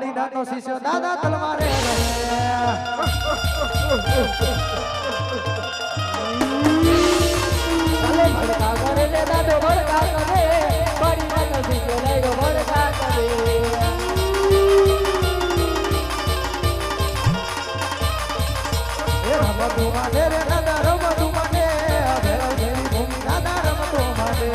મારી નાનો શિષ્ય દાદા તલવારે ભડકા કરે ને દાદો ભડકા કરે મારી નાનો શિષ્ય લઈ ગયો ભડકા કરે રમતો માટે રે દાદા રમતો માટે ભેરવ જેવી ભૂમિ દાદા રમતો માટે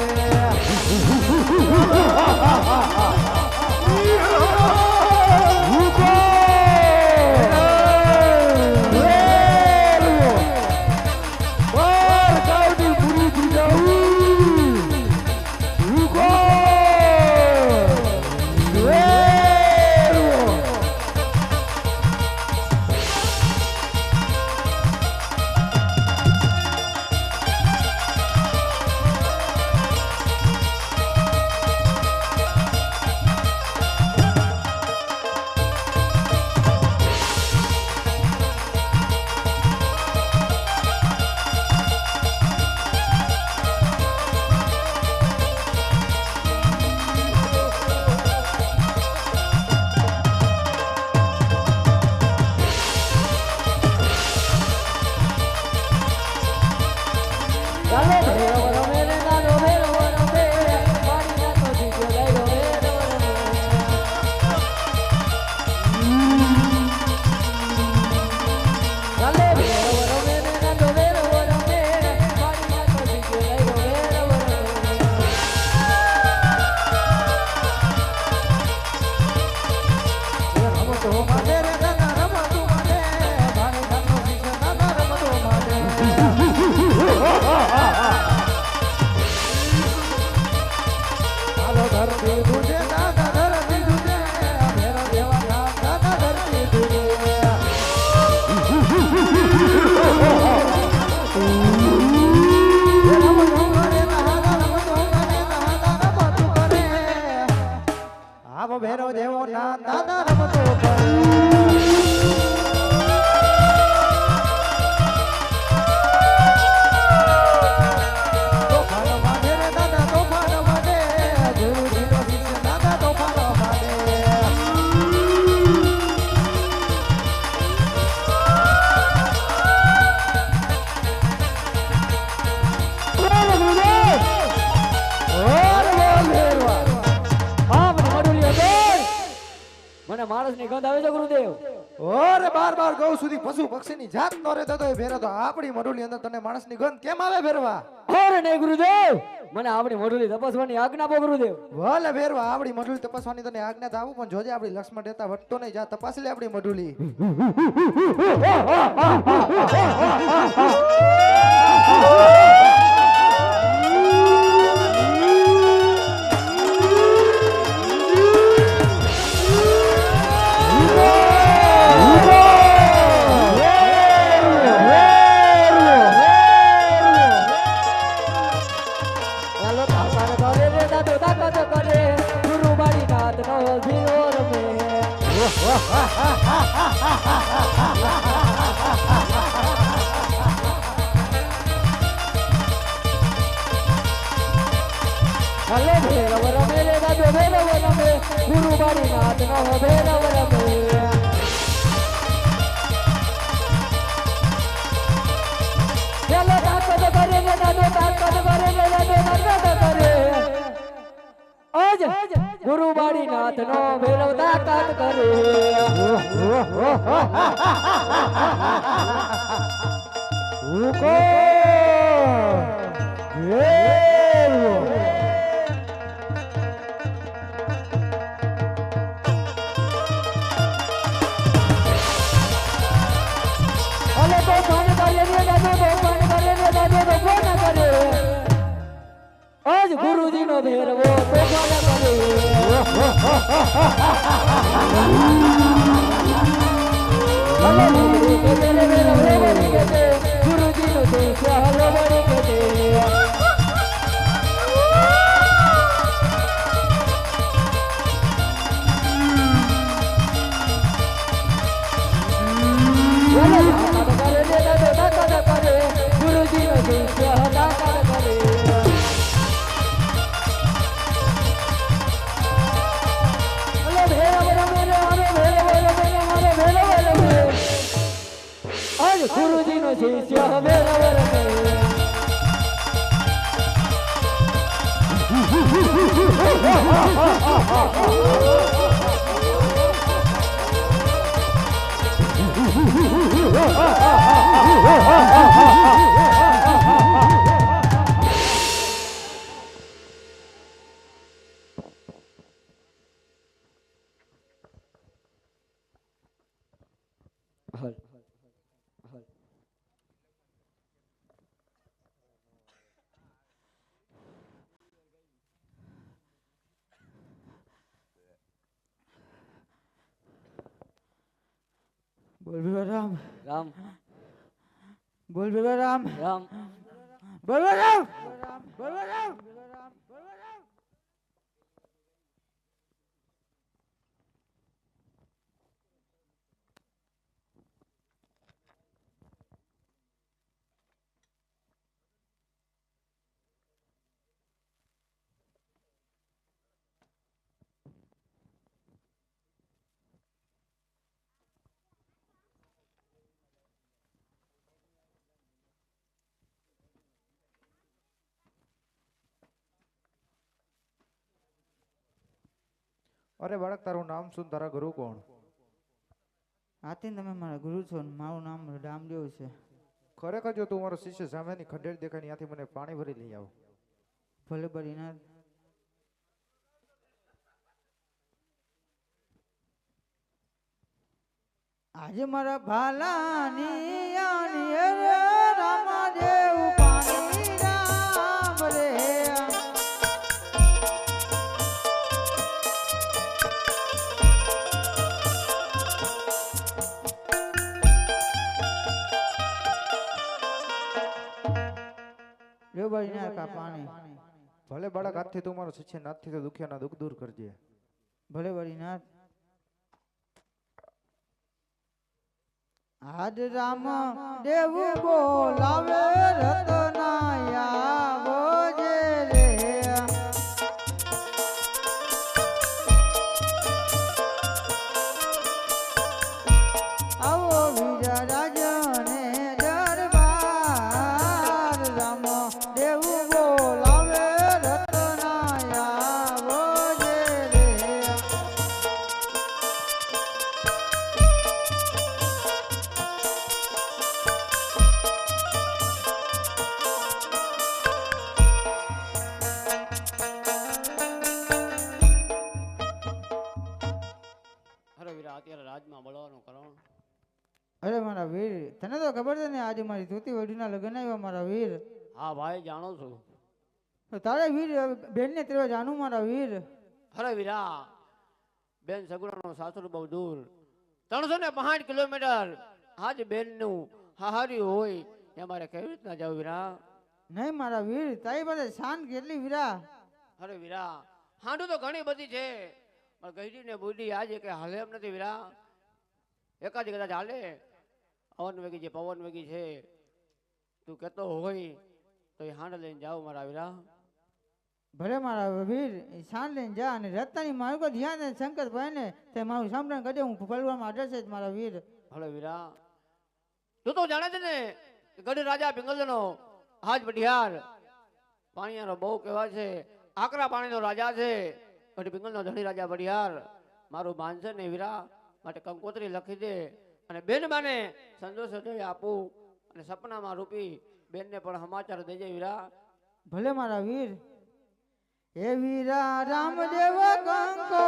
ભેરો જેવો ના દાદા રમતો માણસ ની ગંધ આવે છે ગુરુદેવ ઓરે બાર બાર ગૌ સુધી પશુ પક્ષી ની જાત નો રહેતો તો ભેરો તો આપણી મડુલી અંદર તને માણસ ની ગંધ કેમ આવે ભેરવા ઓરે નહીં ગુરુદેવ મને આપણી મડુલી તપસવાની આજ્ઞા આપો ગુરુદેવ ભલે ભેરવા આપણી મડુલી તપસવાની તને આજ્ઞા તો આવું પણ જોજે આપણી લક્ષ્મણ રહેતા વટતો નહીં જા તપાસ લે આપણી મડુલી હલે ભેરવ રમે રે દાદો ભેરવ રમે ગુરુ બારી નાથ નો ભેરવ રમે ચલો તાકત કરે રે દાદો તાકત કરે રે દાદો તાકત કરે આજ ગુરુ બારી નાથ નો ભેરવ તાકત કરે ઉકો આજ ગુરુજી નો ભેરવો તોફાન કરે ગુરુજી નો હલો બળી કે ગુરુજી નો ભેરવ રમે ગુરુજીનો શિષ્ય વેરવર બોલ ભેગા રામ રામ બોલ ભેગા રામ રામ બોલ ભેગા રામ બોલ ભેગા રામ અરે બાળક તારું નામ શું તારા ગુરુ કોણ આથી તમે મારા ગુરુ છો ને મારું નામ રામદેવ છે ખરેખર જો તું મારો શિષ્ય સામેની ખંડેર દેખાય ને ત્યાંથી મને પાણી ભરી લઈ આવ ભલે બરીનાથ આજે મારા ભાલાની આની રે રામદેવ પાણી રામ રે રે બરીનાથ કા પાણી ભલે બાળક આજથી તું મારો શિષ્ય નાથથી તો દુખ્યાના દુઃખ દૂર કરજે ભલે બરીનાથ આજ રામ દેવ બોલાવે રતનાયા બોજે રે આવો વીરા રાજને દરબાર રામ દેવ બોલાવે રતનાયા બોજે રે અરે વીરા અત્યારે રાજમાં બળવાનું કારણ અરે મારા વીર તને તો ખબર છે ને આજે મારી ધોતી વડીના લગ્ન આવ્યા મારા વીર હા ભાઈ જાણું છું તો તારે વીર બેનને તેવા જાણું મારા વીર અરે વીરા બેન સગુણાનો સાસરો બહુ દૂર 365 કિલોમીટર આજ બેનનું હાહારી હોય એ મારે કેવી રીતના જાવ વીરા નહીં મારા વીર તારી પાસે શાન કેટલી વીરા અરે વીરા હાંડું તો ઘણી બધી છે પણ ગઈડી ને બુડી આજે કે હાલે એમ નથી વીરા એકાદી કદાચ હાલે પવન વેગી છે પવન વેગી છે તું કહેતો હોય તો એ હાંડ લઈને જાવ મારા વીરા ભલે મારા વીર એ શાન લઈને જા અને રત્નાની મારું કોઈ ધ્યાન ને શંકર ભાઈ ને તે મારું સાંભળણ કરી દે હું ફલવામાં આડે છે જ મારા વીર હલો વીરા તું તો જાણે છે ને કે ગઢ રાજા પિંગલનો હાજ પટિયાર પાણીયાનો બહુ કહેવા છે આકરા પાણીનો રાજા છે ગઢ પિંગલનો ધણી રાજા પટિયાર મારું માનશે ને વીરા માટે કંકોત્રી લખી દે અને બેન માને સંદેશો દઈ આપું અને સપનામાં રૂપી બેનને પણ સમાચાર દેજે વીરા ભલે મારા વીર એ વીરા રામદેવ કંકો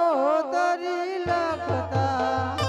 તરી લખતા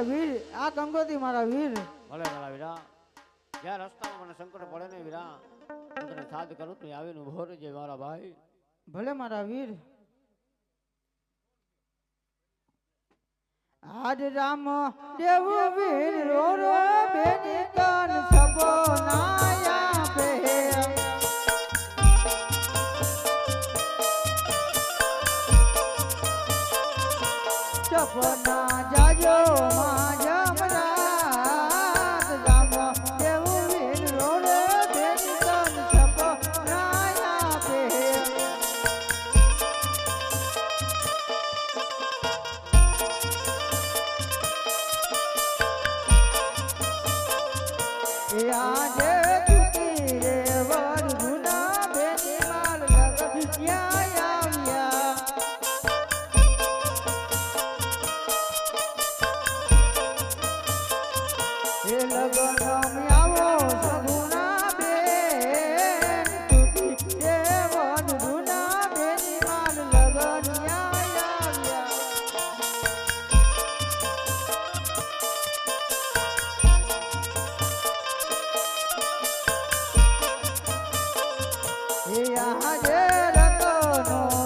મારા વીર આ કંકોત્રી મારા વીર ભલે ભલા વીરા જ્યાં રસ્તામાં મને સંકટ પડે ને વીરા હું તને સાથ કરું તું આવીને ઉભો રહેજે મારા ભાઈ ભલે મારા વીર આજ રામ દેવ વીર રો રો બેની તન સપનાયા પે સપના જાજો માં જમરાત રામ દેવ વીર રો રો બેની તન સપનાયા પે આજે ચૂકી રે વર ગુના બેની માલ લગયા આવ્યા એ લગન આવો સગુના બેન ચૂકી રે વર ગુના બેની માલ લગયા આવ્યા આજે રતનો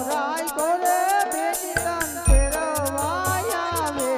રાય કોરે બેની તન ફેરવાયા વે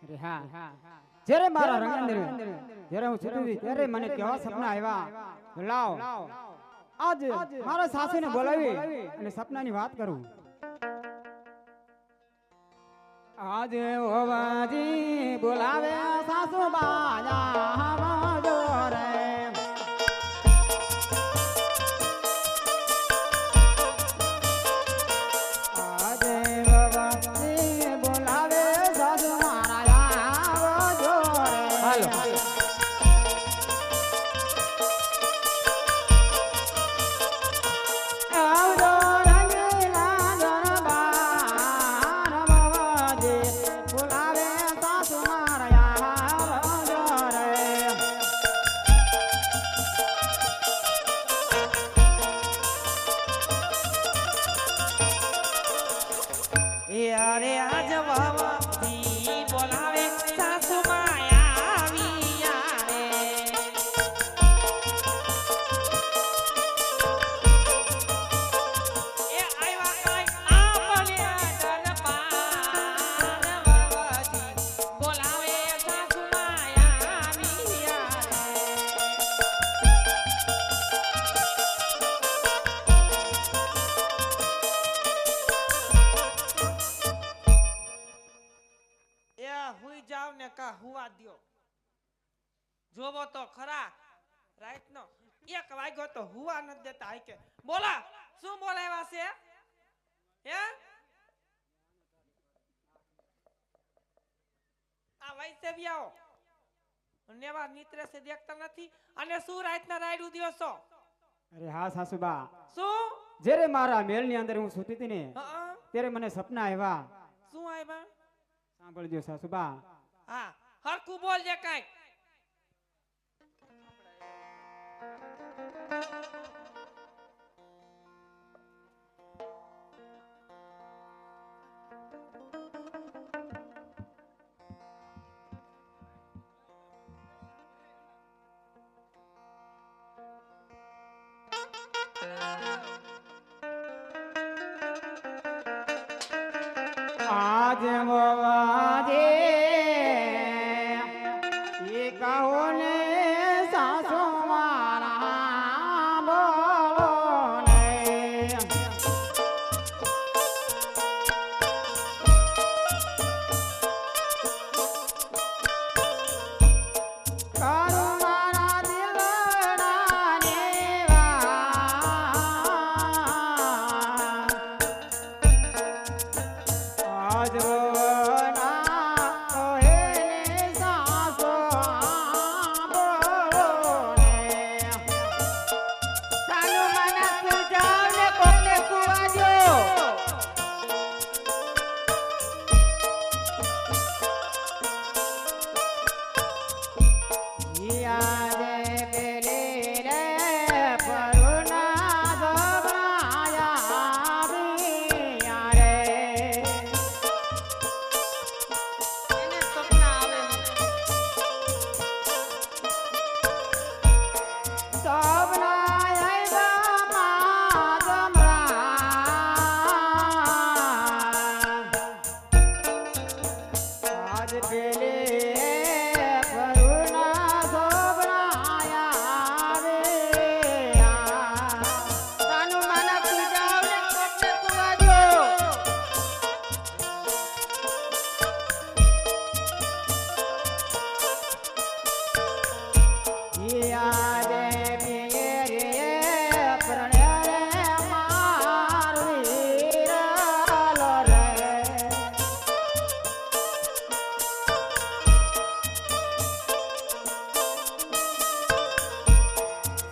અરે હા જ્યારે મારા રંગેન્દ્ર જ્યારે હું સુતી હતી ત્યારે મને કેવા સપના આવ્યા લાવ આજ મારા સાસુને બોલાવી અને સપનાની વાત કરું આજે હોવાજી બોલાવે સાસુ બાજા જોરે આજે હોવાજી બોલાવે સાસુ મારા જોરે હાલો અરે આજ વાવાથી બોલાવે સાસુ માયા આવ્યા રે એ આવ્યા આપ્યા દરબાર વાવાથી બોલાવે સાસુ માયા આવ્યા રે હુઈ જાવ ને કા હુવા દ્યો જોવો તો ખરા રાઈટ નો 1 વાગ્યો તો હુવા ન દેતા આઈ કે બોલા શું બોલાવ્યા છે હે આ વૈસવ્યાઓ નેવા નીત્રે સે દેખતા નથી અને શું રાઈટ ના રાઈડું દ્યો છો અરે હા સાસુબા શું જ્યારે મારા મહેલની અંદર હું સૂતી હતી ને હા ત્યારે મને સપના આવ્યા શું આવ્યા સાંભળજો સાસુબા હા હરખું બોલજે કાંઈક આજે મોવાજે એ કહો ને સાસુ મારા બોલો ને એને સપના આવે તાનું મને પૂજાવ ને કોકને સુવાજો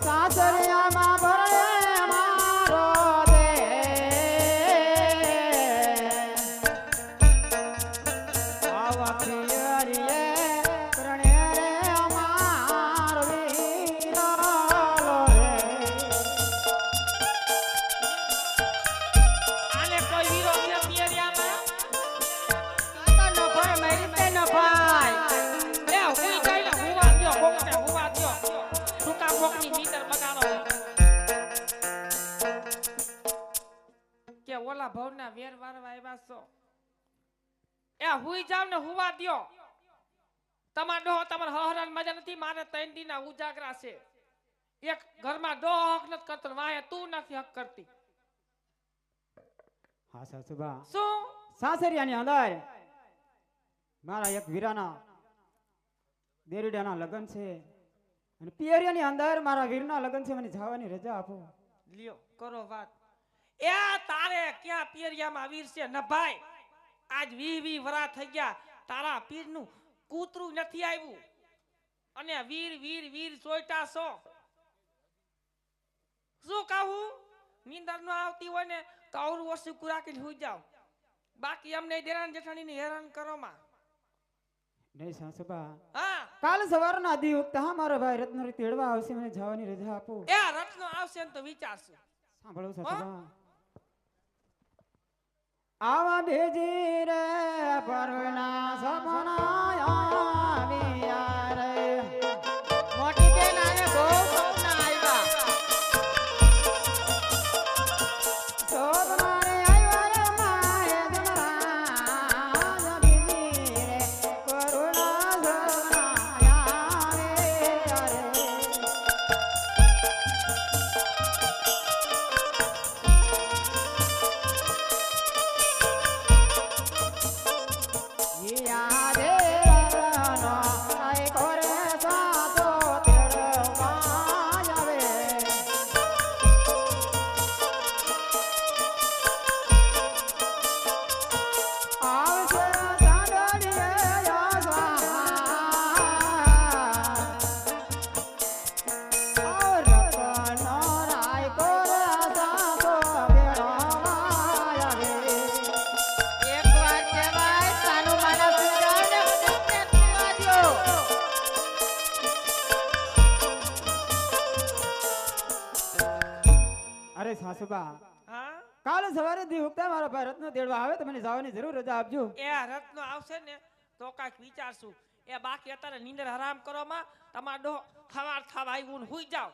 સાસરિયામાં ભરણે મારો દે આવા પિયરીએ પ્રણે રે અમાર વીરાલો રે આને કોઈ વીરો છે પિયરિયામાં ન ભાઈ મારી તે ન ભાઈ લે હુઈ ગઈ ને હુવા દ્યો કોકને હુવા દ્યો સુકા કોકની નીંદર બગાડો કે ઓલા ભવના વેર વારવા આવ્યા છો એ હુઈ જાવ ને હુવા દ્યો તમાર ડોહો તમાર હહરાન મજા નથી મારે 3 દીના ઉજાગરા છે એક ઘરમાં ડોહો હક નથી કરતો ને વાહે તું નથી હક કરતી હા સાસુબા શું સાસરિયાની અંદર મારા એક વીરાના દેરડાના લગ્ન છે અને પિયરિયાની અંદર મારા વીરના લગ્ન છે મને જવાની રજા આપો લ્યો કરો વાત એ તારે ક્યાં પિયરિયામાં વીર છે ન ભાઈ આજ 20 વરા થઈ ગયા તારા પીરનું કૂતરું નથી આવ્યું અને વીર વીર વીર સોયટા છો શું કહું નીંદર ન આવતી હોય ને તો અવરું ઓછું રાખીને સુઈ જાવ બાકી અમને દેરાણ જેઠાણીને હેરાન કરો માં નહીં સાસુબા હા કાલ સવારના દી વખતે હા મારો ભાઈ રત્ન તેડવા આવશે મને જવાની રજા આપો એ રત્નો આવશે ને તો વિચારશું સાંભળો સાસુબા આવા ભેજી રે પરણા સપના આવ્યા રે મોટી બેન આને બહુ સપના આવ્યા શોભના રે આવ્યા રે માય જમરા ભેજી રે પરણા સપના આવ્યા રે એકવાર કહેવાય તાનું મને પૂજાવ ને કોકને સુવાજો અરે સાસુબા હા કાલે સવારે દી ઉગતા મારો ભાઈ રત્ન તેડવા આવે તો મને જવાની જરૂર રજા આપજો એ રત્નો આવશે ને તો કાંઈક વિચારશું એ બાકી અત્યારે નીંદર હરામ કરવામાં તમારો ડોહો ખવાર થવા આવ્યું ને હુઈ જાવ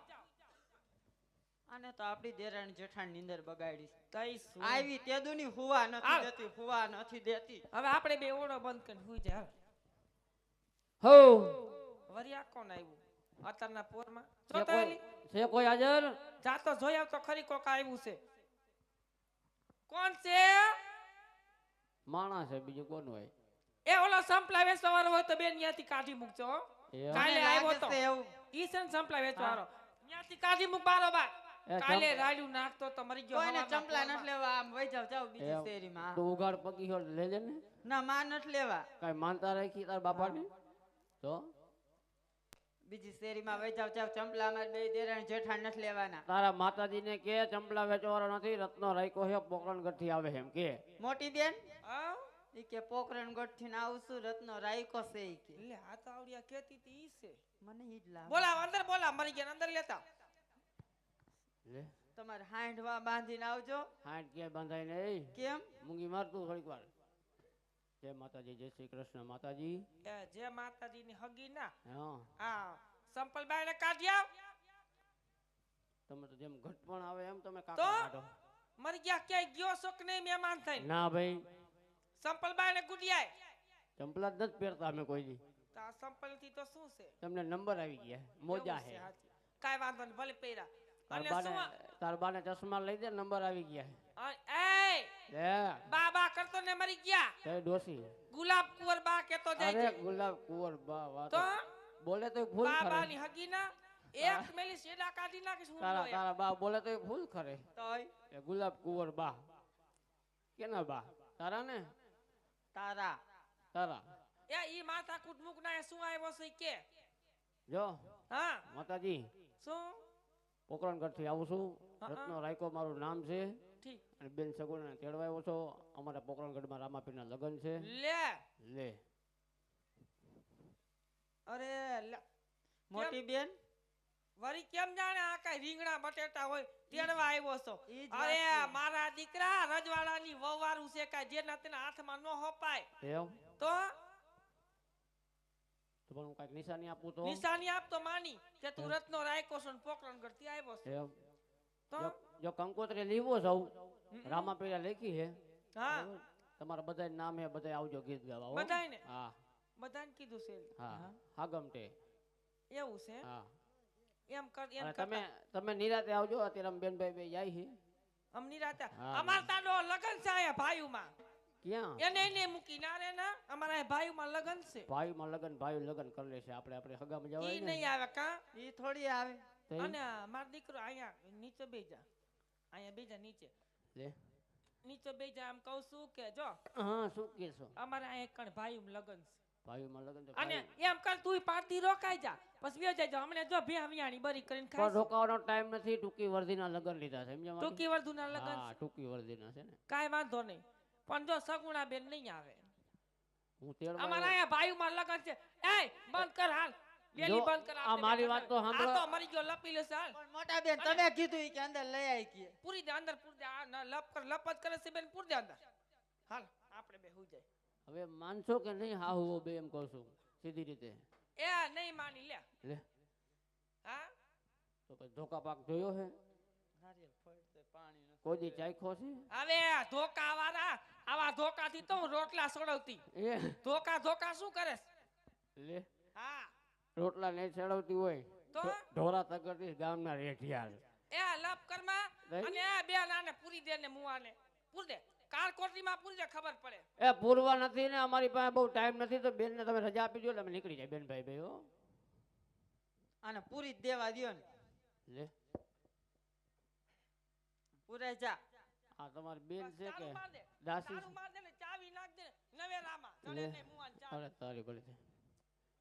આને તો આપણી દેરાણી જેઠાણી નીંદર બગાડી કહીશું આવી તેદુની હુવા આવ. નથી દેતી હુવા નથી દેતી હવે આપણે બે ઓળો બંધ કરીને હુઈ જા હો વરિયા કોણ આવ્યું અત્યારના પોરમાં છે જો કોઈ છે કોઈ હાજર જાતો જોઈ આવ તો ખરી કોક આવ્યું છે કોણ છે માણસ છે બીજું કોણ હોય એ ઓલો સંપલા વેચવાનો હોય તો બેન ત્યાંથી કાઢી મૂકજો એ કાલે મને આવ્યો લાગે તો છે એવું ઈ છે ને સંપલા વેચવાનો ત્યાંથી કાઢી મૂક બારોબાર એ કાલે ચંપ- રાડ્યું નાખતો તો મરી ગયો કોઈને હવામાં ચંપલા પોરમાં. નથી લેવા આમ વઈ જાવ જાવ બીજી એમ. શેરીમાં તું ઉઘાડ પગી હોય તો લેજે ને ના માં નથી લેવા કઈ માનતા રાખી તાર બાપાને તો બીજી શેરીમાં વઈ જાવ જાવ ચંપલા અમારે બે દેરાણી જેઠાણ નથી લેવાના તારા માતાજીને કે ચંપલા વેચવાળો નથી રત્નો રાયકો છે પોકરણગઢ થી આવે એમ કે મોટી બેન હા? ઈ કે પોકરણગઢ થી આવું છું રત્નો રાયકો છે ઈ કે લે આ તો આવડિયા કેતી તી ઈ છે મને ઈ જ લાગે બોલા અંદર બોલા મરી ગયા અંદર લેતા લે તમારે હાંડવા બાંધીને આવજો હાથ ક્યાંય બાંધાય નહીં કેમ મૂંગી મારતું થોડીક વાર જય માતાજી જય શ્રી કૃષ્ણ માતાજી એ જે માતાજીની હગી ના હા આ સંપલબાઈ ને કાઢ્યા તમે તો જેમ ઘટપણ આવે એમ તમે તો? કાકા કાઢો મરી ગયા ક્યાંય ગયો શોક નહીં મહેમાન થઈને ના ભાઈ સંપલબાઈ ને ગુડિયાય ચંપલા જ નથી પહેરતા અમે કોઈ દી તો આ સંપલ થી તો શું છે તમને નંબર આવી ગયા મોજા એવું હે છે, હાચી. કાંઈ વાંધો નહીં ભલે પહેર્યા તાર અને બાને શું તાર બાને ચશ્મા લઈ દે નંબર આવી ગયા એ હે બા કરતો ને મરી ગયા તે ડોસી ગુલાબ કુંવર બા કેતો જાય અરે છે ગુલાબ કુંવર બા વાત તો બોલે તો ફૂલ બા ખરે બાની હગી ના એક મેલી શેડા કાઢી નાખીશ હું તારા લો તારા બા બોલે તો ફૂલ ખરે તોય એ ગુલાબ કુંવર બા કેના બા તારા ને તારા તારા એ ઈ માથા કુટમુક ના એ શું આવ્યો છે ઈ કે જો હા માતાજી શું પોકરણગઢ થી આવું છું હા. રત્નો રાયકો મારું નામ છે ઠીક અને બેન સગુણાને તેડવા આવ્યો છો અમારા પોકરણગઢમાં રામાપીરના લગ્ન છે લે લે અરે લે. મોટી બેન વળી કેમ જાણે આ કઈ રીંગણા બટેટા હોય તેડવા આવ્યો છો ઈ જ અરે વાત છે. મારા દીકરા રજવાડાની વહવારું છે કાંઈ જેના તેના હાથમાં ન હોપાય એમ તો તો પણ હું કાંઈક નિશાની આપું તો નિશાની આપ તો માની કે તું રત્નો રાયકો છો ને પોકરણગઢ થી આવ્યો છે એમ તો જો કંકોત્રી લીવો જાઉં રામાપીરા લખી હે હા બરાબર? તમારા બધા નામ હે બધા આવજો ગીત ગાવા હો. બધાયને? હા બધાને કીધું છે હા હાગમટે એવું છે હા એમ કર એમ અને કરતા તમે નિરાતે આવજો અત્યારે અમે બેનભાઈ બે જાય છે અમની રાતે હા. અમાર તાનો લગન છે આયા ભાઈઓમાં ક્યાં એને મૂકી ના રે ના અમારા આયા ભાઈઓમાં લગન છે ભાઈમાં લગન ભાઈ લગન કરી લેશે આપણે હગામાં ઈ જવાય ને નહીં આવે કા ઈ થોડી આવે તો ઈ અને માર દીકરો અહીંયા નીચે બેજા અહીંયા બેજા નીચે લે. નીચે બેજા આમ કહું છું કે જો હા શું કહેશો અમારે અહીંયા કણ ભાઈઓમાં લગન છે ભાઈમાં લગન તો અને ભાઈ- એમ કર તું પાર્ટી રોકાઈ જા પછી બે જાય હમણે જો ભે હમિયાણી બરી કરીને પણ ખાય રોકાવાનો ટાઈમ નથી ટૂંકી વર્ધીના લગન લીધા છે સમજ્યા મારી? ટૂંકી વર્ધુના લગન હા ટૂંકી વર્ધીના છે ને કાંઈ વાંધો નહીં પણ જો સગુણા બેન નહીં આવે હું તેડવા અમારા આવ્યો. અહીંયા ભાઈઓમાં લગન છે એ બંધ કર હાલ વેલી જો, બંધ કર આ આપણે મારી બે વાત તો આ સાંભળો. તો મરી ગયો લપી લેશે હાલ પણ મોટા બેન તમે કીધું ઈ કે અંદર લઈ આવી કે પૂરી દે અંદર પૂરી દે આ ન લપ કર લપ જ કરે છે બેન પૂરી દે અંદર હાલ આપણે બે હુઈ જાય હવે માનશો કે નહીં હા હું બે એમ કહું છું સીધી રીતે એ નહીં માની લે લે હા તો પછી ધોકા પાક જોયો હે નારિયેળ ફોડતે પાણી ન કોઈ દી ચાખ્યો છે હવે ધોકા વાળા આવા ધોકાથી તો હું રોટલા સોડવતી એ ધોકા શું કરે છે? લે હા રોટલા નહીં ચડાવતી હોય તો? ઢોરા તગડતી ગામના રેઠિયાર એ લપ કરમાં નહીં? અને એ બે નાને પૂરી દે ને મુવાને પૂરી દે કાર કોટરીમાં પૂરી દે ખબર પડે એ પૂરવા નથી ને અમારી પાસે બહુ ટાઈમ નથી તો બેન ને તમે રજા આપી દો એટલે અમે નીકળી જાય બેન ભાઈ ભાઈ હો આને પૂરી જ દેવા દ્યો ને લે પૂરે જા આ તમારી બેન બસ છે કે તાળું માર દે. દાસી તાળું માર દે ને ચાવી નાખ દે ને નવેરામાં ચડે લે. નહીં મુવાન ચાવી. અરે તારી ભલે છે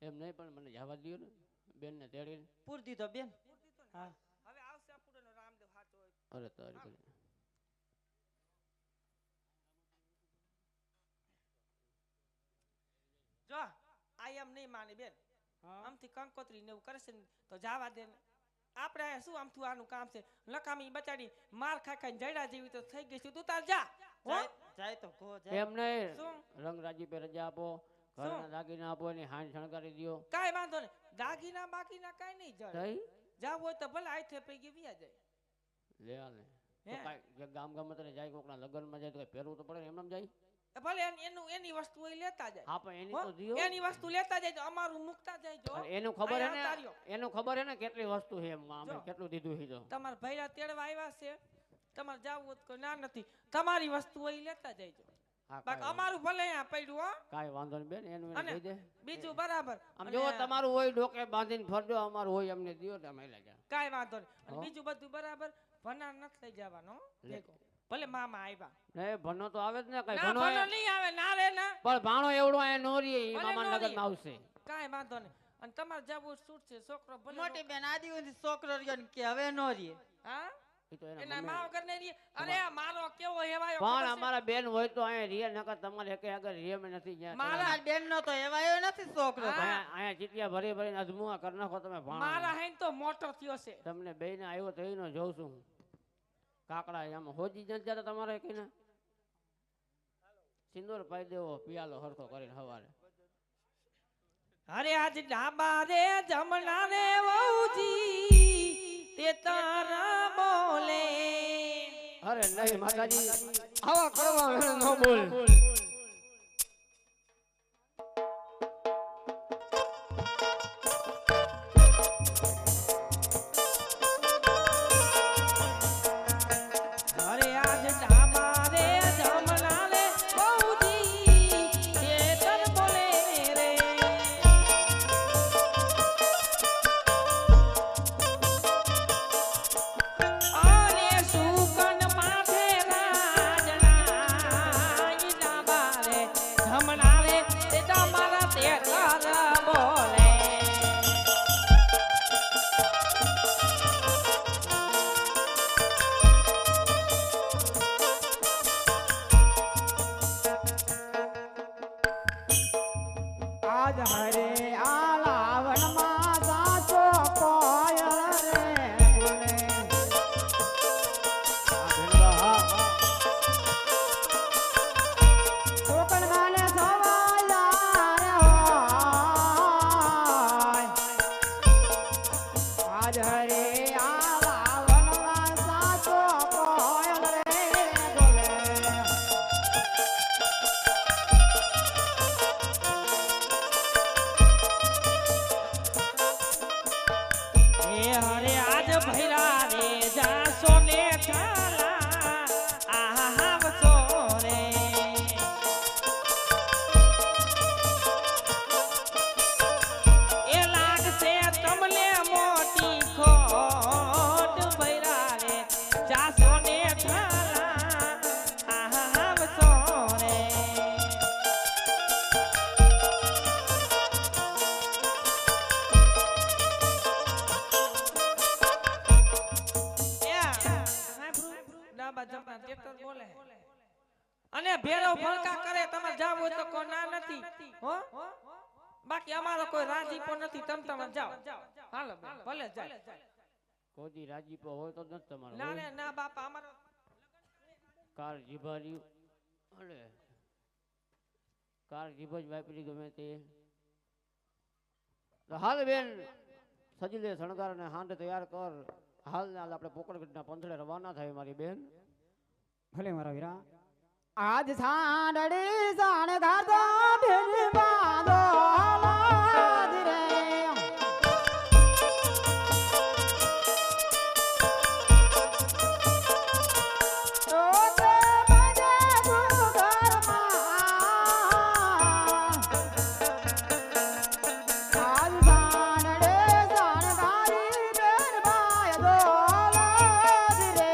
એમ નહીં પણ મને જવા દો ને બેન ને તેડીને પૂર દીધો બેન પૂરી દીધો ને? હા હવે આવશે આપણો રામદેવ હાચો હોય. અરે તારી ભલે જો આ એમ નહીં માને બેન હા. આમથી કંકોત્રી ને એવું કરશે ને તો જાવા દે ને આપણે અહીંયા શું આમથું આનું કામ છે લખામી બચાડી માર ખાઈ ખાઈને જયડા જેવી તો થઈ ગઈ છે તું તાર જા હો? જાય જાય તો ગો જાય એમ નહીં શું રંગ રાજી પે રજા આપો ઘરના દાગીના આપો એની હાંડ શણગારી દો કાંઈ વાંધો નહીં દાગીના બાકીના કાંઈ નહીં જડે થઈ જાવ હોય તો ભલે આઈથે પૈકી વિયા જાય લે આને તો હે? કાંઈ જે ગામ ગામ જાય કોકના લગ્નમાં જાય તો કાંઈ પહેરવું તો પડે ને એમ જાય એ ભલે એની વસ્તુ એ લેતા જાય હા પણ એની હો? તો દિયો એની વસ્તુ લેતા જાય તો અમારું મૂકતા જાય જો અને એનું ખબર હે અહીંયા ને આવતા રહ્યો. એનું ખબર હે ને કેટલી વસ્તુ છે એમ અમે જો. કેટલું દીધું છે તો તમારા ભૈરા તેડવા આવ્યા છે તમારે જાવું હોય તો કોઈ ના નથી તમારી વસ્તુ એ લેતા જઈજો હા બાકી અમારું ભલે અહીંયા પડ્યું હો કાંઈ વાંધો નહીં બેન એનું એને અને દઈ દે બીજું બરાબર આમ અને જો તમારું હોય ડોકે બાંધીને ફરજો અમારું હોય અમને દિયો તો અમે લઈ જાય કાંઈ વાંધો નહીં અને હો? બીજું બધું બરાબર ભના નથી લઈ જવાનો હો, ભેગો. ભલે મામા આવ્યા ને ભણો તો આવે જ ને કઈ ના ભણો ભનો નહીં આવે ના રે ના પણ ભાણો એવડો અહીંયા નો રહે ઈ ભલે મામા નો નગર રહે. માં આવશે કાંઈ વાંધો નહીં અને તમારે જવું છૂટ છે છોકરો ભલે મોટી બેન આદિ સુધી છોકરો રહ્યો ને કે હવે નો રહે. હા ઈ તો એના એના મમ્મી. મા વગર ને રહી અરે આ મારો કેવો હેવાયો પણ ખબર છે? અમારા બેન હોય તો અહીંયા રીએ નકર તમારે એકે આગળ રીએ માં નથી જ્યાં મારા મારા બેન નો તો એવાયો નથી છોકરો. હા. અહીંયા ચીટિયા ભરી ભરીને અજમુઆ કરી નાખો તમે મારા ભાણો હાઈન તો મોટો થયો છે તમને બેયને આવ્યો તો એનો જોઉં છું હું કાકડા આમાં હોજી નથી જતા તમારે કઈ ના સિંદૂર પાઈ દેવો પિયાલો હરખો કરીને હવારે અરે આજ ડાબા રે જમના રે વહુજી તે તારા બોલે અરે નહીં માતાજી આવા કરવા ન બોલ અરે આજ ડાબા રે જમના રે વહુજી તે તર બોલે રે અરે સુકન માથે રાજના ઈ ડાબા રે જમના રે તે તમારા તે તારા બોલે આજ હરે આલાવન માં સાચો કોયલ રે બોલે. કોકણ માને સવાયા રે હોય. આજ હરે આલાવન માં સાચો કોયલ રે બોલે. એ હરે આજ ભૈરા રે જાસો ને ઠાલા આહા હાવસો રે એ લાગશે તમને મોટી ખોટ ભૈરા રે જાસો ને ઠાલા આહા હાવસો રે અને ભેરો ભણકા કરે તમે જાવ હોય તો કોઈ ના નથી હો બાકી અમારો કોઈ રાજીપો નથી તમે જાઓ હાલો બેન, ભલે જાય કોઈ રાજીપો હોય તો નથી તમારો ના રે ના બાપા અમારો કાર જીભાર્યું અરે કાર જીભ જ વાપરી ગમે તે તો હાલ બેન સજી લે શણગાર ને હાંડ તૈયાર કર હાલ ને હાલ આપણે પોકળગઢના પંથડે રવાના થાય મારી બેન ભલે મારા વીરા આજ સાંડડી સાણ ગાતો ભેર બાંધો લાદ રે. તો તે મજે ભૂગરમાં. આજ સાંડડી સાણ ગારી ભેર બાંધો લાદ રે.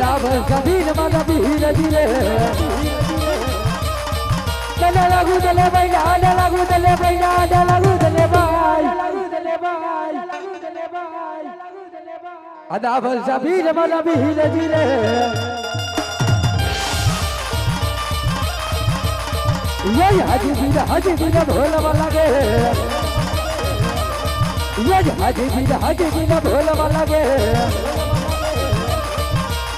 લાભ સભીર માતા ભીર જીરે તને લાગુ તને ભાઈ આડા લાગુ તને ભાઈ આડા લાગુ તને ભાઈ અદા ભલ સભીર માતા ભીર જીરે ये हाजी बीरा भोलवा लगे ये हाजी बीरा भोलवा लगे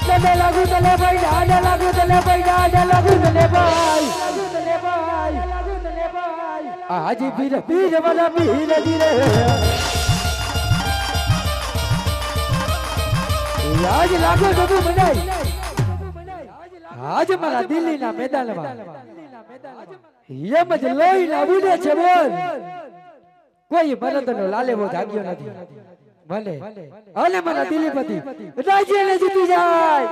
तले लागू तले भाई आडा लागू तले भाई आडा लागू तले भाई हाजी बीर वाला बीर धीरे आज लागू तो मनाई आज मारा दिल्ली ना मैदान ये मज लोई ना बुझे छे बोल कोई બળદનો લાલેવો જાગ્યો નથી ભલે અને મારા દિલીપતિ રાજ્યને જીતી જાય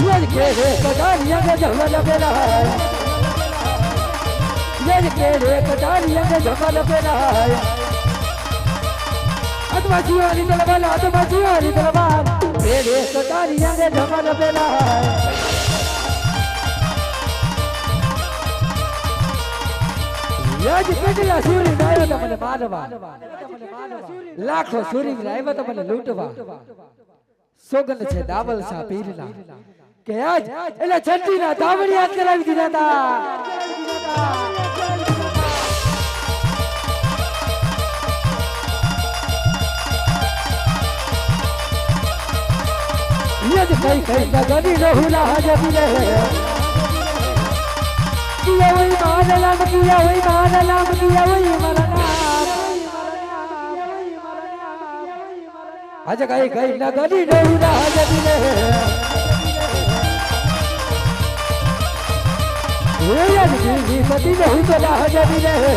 યજ કે રે કટારિયા કે જમલ પેલા યજ કે રે કટારિયા કે જમલ પેલા आत्माजीवानी तलवार आत्माजीवानी तलवार तेरे सतारियां ने धमल बेला याज पेटला सूरी नायो तमने मारवा लाखो सूरी लायवा तमने लूटवा सोगन छे दावल सा पीरना के आज एला छंटी ना दावड़ी याद करावी દીધા તા यज कई कई नगरी रहुला हजबी रहे किया वही मानलाम किया वही मानलाम किया वही मरनाम आज कई कई नगरी रहुला हजबी रहे यज की पति नहीं तो हजबी रहे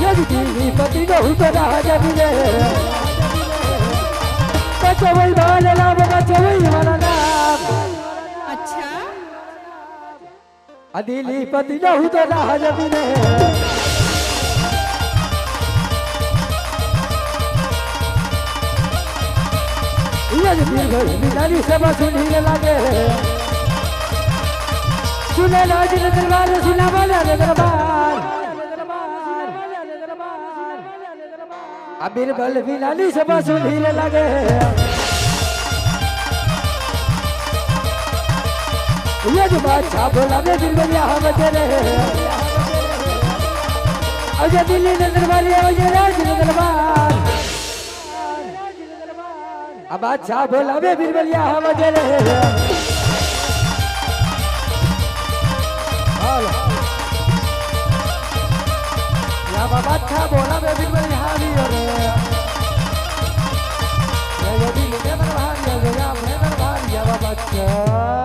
यज की पति नहीं तो हजबी रहे चवई बाल नाम का चवई वाला नाम अच्छा अदिली पति न तो राजबी ने ये बीर भाई बिनारी सभा सुनी लगे सुने लाज दरबार सुना वाला दरबार अबीर बल बिनारी सभा सुनी लगे ये जो बादशाह बोला मैं दिल में यहाँ बचे रहे अजय दिल्ली ने दरबार अजय राज ने दरबार अब बादशाह बोला मैं दिल में यहाँ बचे रहे या बादशाह बोला मैं दिल में यहाँ भी हो रहे ये दिल में दरबार या गया मैं दरबार या बादशाह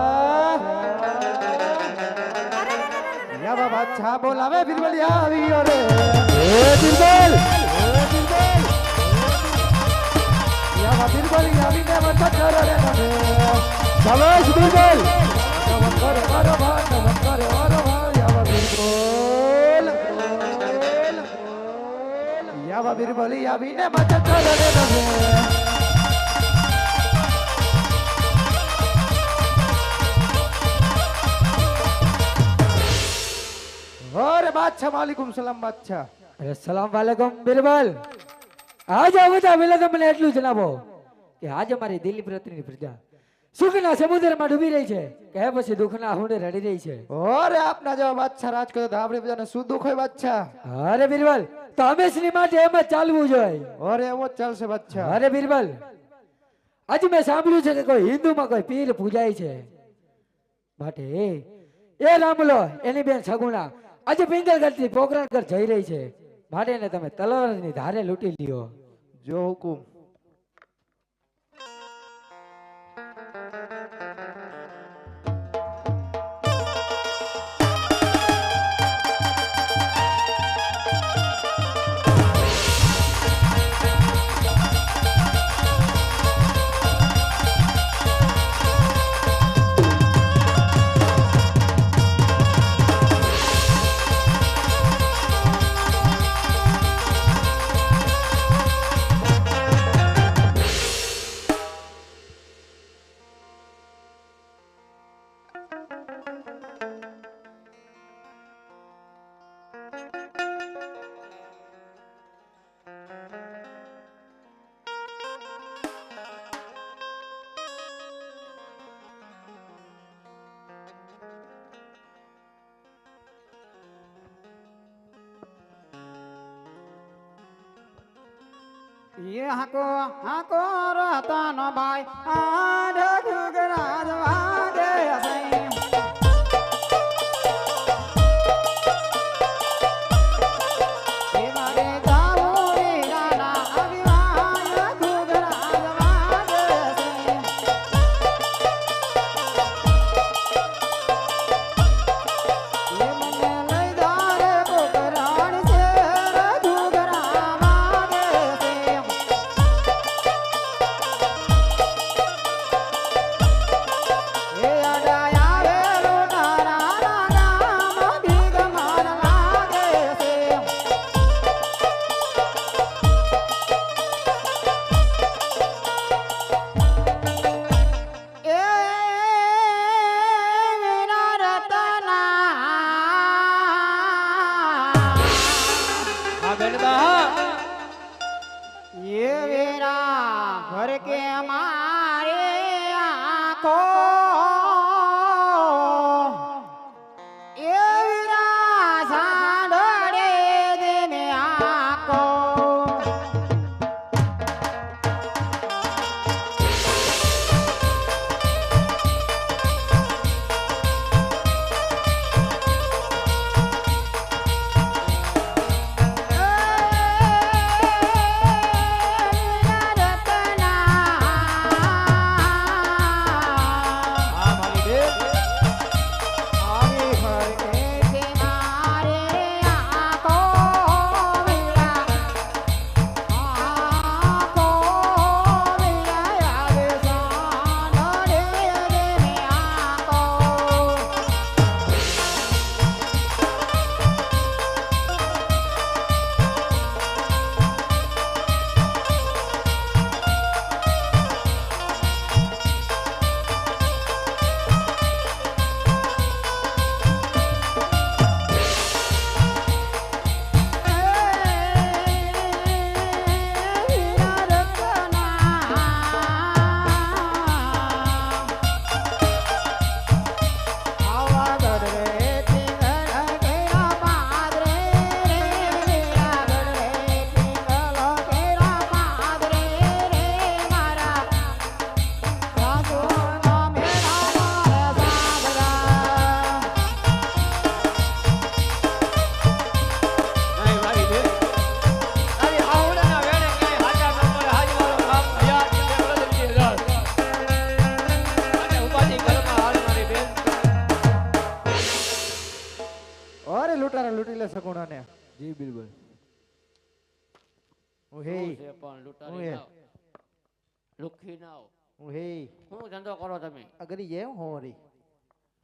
अच्छा बोलावे बिरबल आवी रे ए बिरबल या बिरबल आवी ने मत कर रे नमे शाबाश बिरबल नमन करे मारो भाई नमन करे मारो भाई या बिरबल आवी ने मत कर रे नमे और बादशाह वालेकुम सलाम बादशाह अरे सलाम वालेकुम बिरबल आज આવતા પહેલા તમને એટલું જણાવો કે આજ અમારી દિલ્હી પ્રત્યેની પ્રજા સુખના સમુદ્રમાં ડૂબી રહી છે કે પછી દુઃખના હોડે રડી રહી છે ઓરે આપના જેવા બાદશાહ રાજ કરે તો આપણી પ્રજાને શું દુઃખ હોય બાદશાહ અરે બિરબલ તો હંમેશની માટે એમ જ ચાલવું જોઈએ ઓરે એવો જ ચાલશે બાદશાહ અરે બિરબલ આજ મેં સાંભળ્યું છે કે કોઈ હિન્દુમાં કોઈ પીર પૂજાય છે માટે એ રામલો એની બેન સગુણા આજે પિંગલગઢ થી પોખરણગઢ જઈ રહી છે માટે ને તમે તલવારની ધારે લૂંટી લ્યો જો હુકુમ ये हाको हाको रतन भाई आधे घुघराज वागे असई ये मारे जाऊ रे राना अभिमान घुघराज वागे असई ये मने लई दारे कोकराण से घुघरा वागे असई ये अडाया वेलो नारा नाम भीग मार लागे से ए मेरा रतना હા બેનબા ये मेरा घर के हमारे आंखों ये मेरा सांडड़े दे में आंखों હા મારી બેન નહીં મારી બેન તારી આવડના વેણે કઈ હાજા નંબર હાજ મારો કામ ભયા બેંગલની રસ અને ઉપાધિ ઘરમાં હાલ મારી બેન અરે લૂંટારા લૂંટી લે સગુણા ને જી બિલકુલ હું હે શું છે પણ લૂંટારી હું એ. નાવ લુખી નાવ હું હે શું ધંધો કરો તમે અગરી જેમ હો રી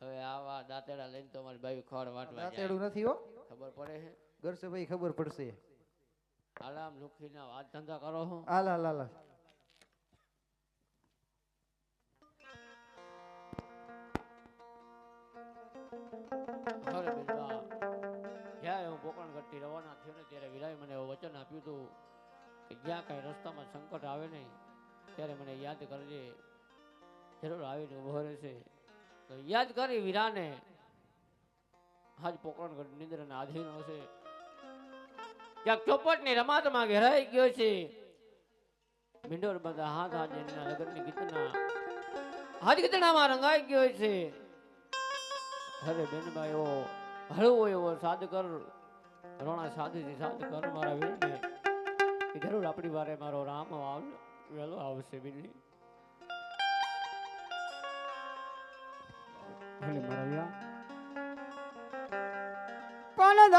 હવે આવા દાંતેડા લઈને તો મારી બાઈ ખડ વાટવા જાય રાતેડું નથી હો ખબર પડે છે ગરસે ભાઈ ખબર પડશે આલામ લુખી નાવ આ ધંધા કરો છો હાલ હાલ હાલ અરે બેનબા જ્યારે હું પોકરણગઢથી રવાના થયો ને ત્યારે વિરાય મને એવું વચન આપ્યું હતું કે જ્યાં કાંઈ રસ્તામાં સંકટ આવે ને ત્યારે મને યાદ કરજે જરૂર આવીને ઊભો રહેશે તો યાદ કરી વીરાને આજ પોકરણગઢ નિંદ્રના આધીન હશે ક્યાંક ચોપટની રમાતમાં ઘેરાઈ ગયો છે મીંડોર બધા હાથ હાથ એના લગ્નની ગીતના હાથ ગીતનામાં રંગાઈ ગયો છે અરે બેનબા એવો હળવો એવો સાદ કર રોણા સાદથી સાદ કર મારા વીરને કે જરૂર આપણી વારે મારો રામ વહેલો આવશે બીની ભલે મારા યા પણ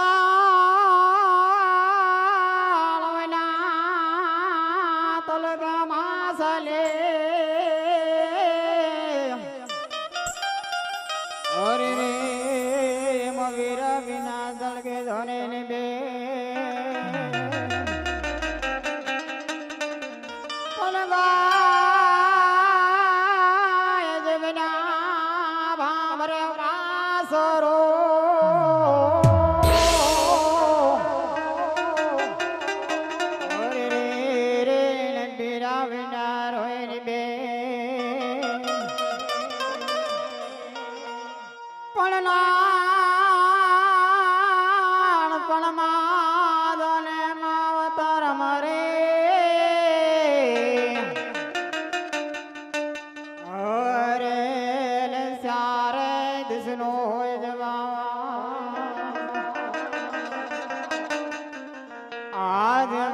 દાળવના તલગામાં સલે અરે રે મવીર વિના દળગે ધોને ને બે પણ ગાય દેવના ભામરે વાસરો અરે રે રે નબીરા વિના રોય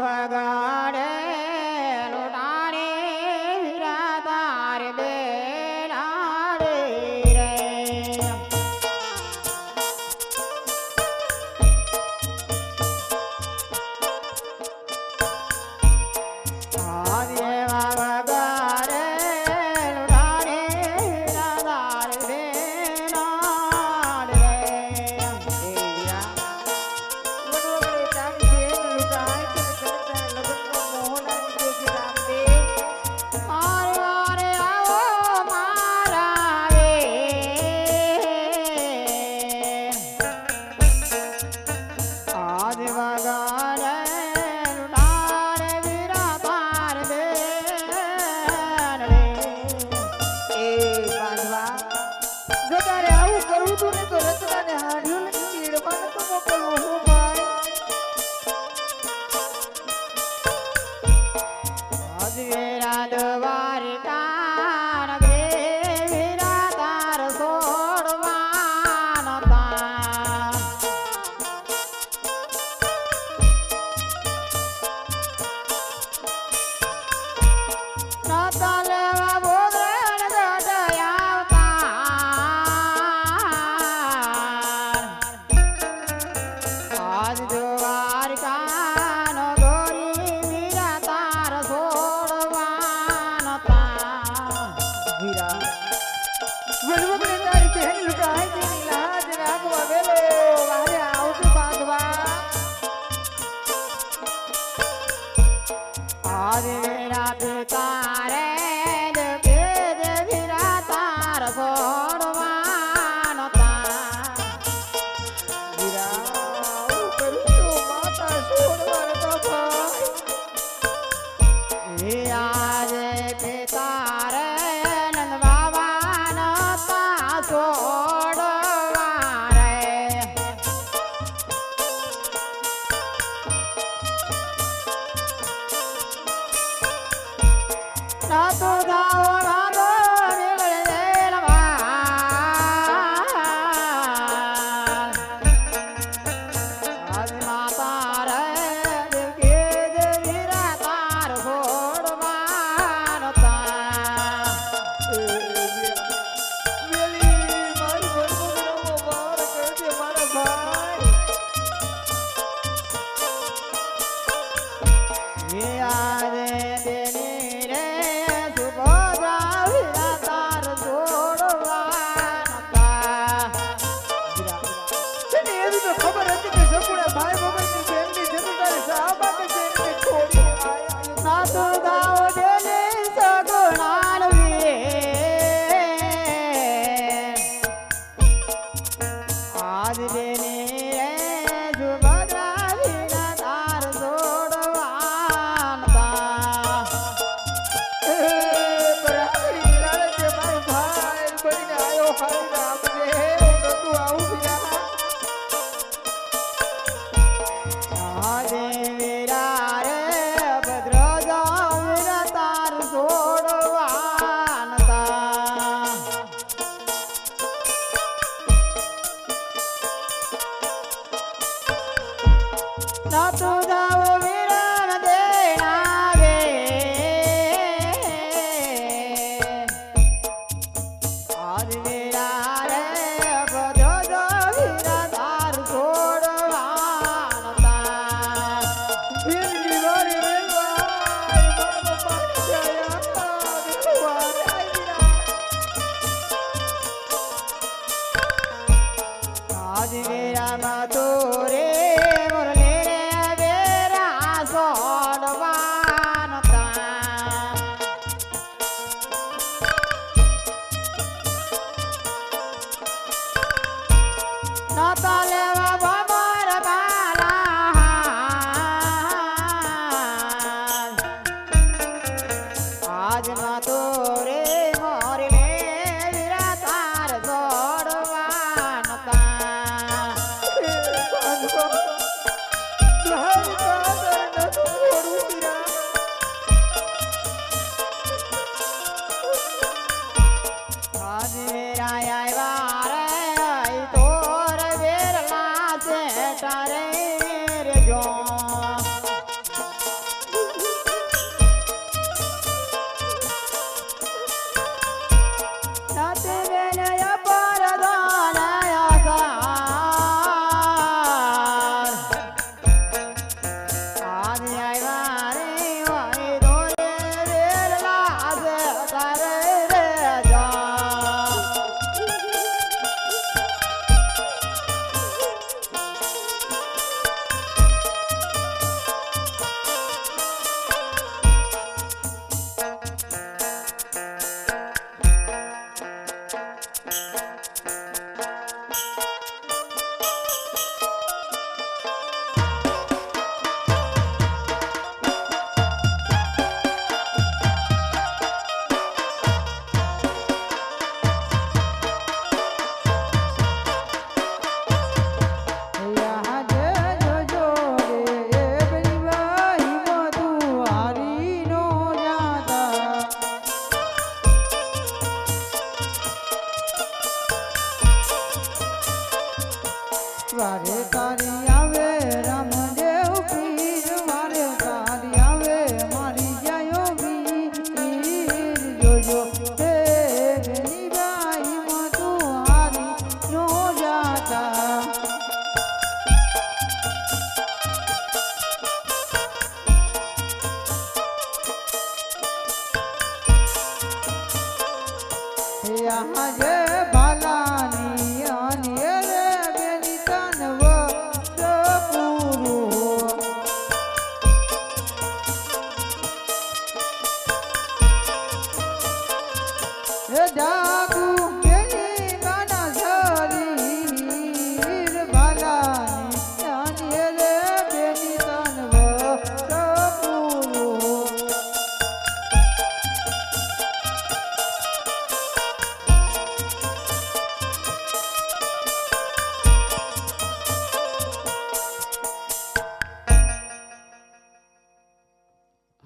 વગાડે લોટાણે વીરા તાર બેલાડે રે સુભદ્રા વિના તાર છોડવાના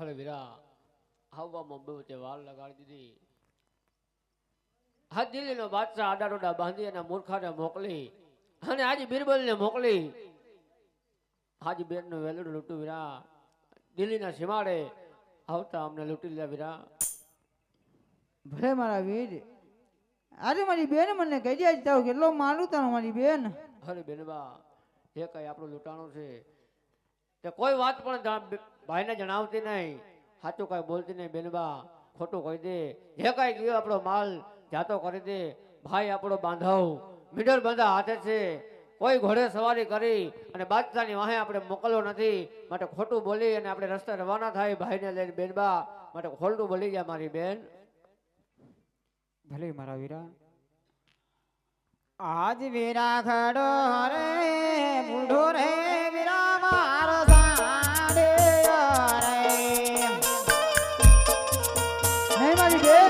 અરે વીરા આવવામાં બહુ તે વાર લગાડી દીધી. હા દિલ્હીનો બાદશાહ આડા ડોડા બાંધી અને મૂર્ખાને મોકલી અને આજે બિરબલને મોકલી હાજી બેનનું વેલડું લૂંટું વીરા. દિલ્હીના સીમાડે આવતા અમને લૂંટી લીધા વીરા. ભલે મારા વીર, આજે મારી બેન મને કહી દે તારો કેટલો માનું તારો મારી બેન. અરે બેનબા એ કઈ આપણું લૂંટાણું છે તે કોઈ વાત પણ ભાઈને જણાવતી નહીં, સાચું કઈ બોલતી નહીં બેનબા. ખોટું કહી દે, જે કઈ ગયો આપણો માલ જાતો કરી દે. ભાઈ આપણો બાંધવ મીડર બાંધા હાથે છે, કોઈ ઘોડે સવારી કરી અને બાદશાહની વાહે આપણે મોકલવો નથી. માટે ખોટું બોલી અને આપણે રસ્તે રવાના થાય ભાઈને લઈને બેનબા. માટે ખોટું બોલી જાય મારી બેન. ભલે મારા વીરા. આજ વીરા ખડો રે બુઢો રે વીરા મારો સાડે રે. નહીં મારી બેન,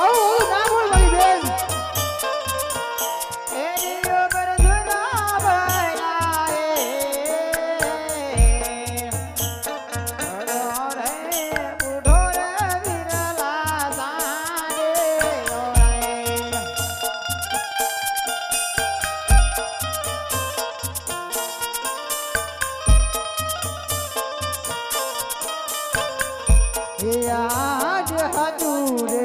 આવું ના બોલ મારી બેન. એની ઉપર જુના ભયા રે. ખડો રે બુઢો રે વીરલા સાડે રે. આજ હતું રે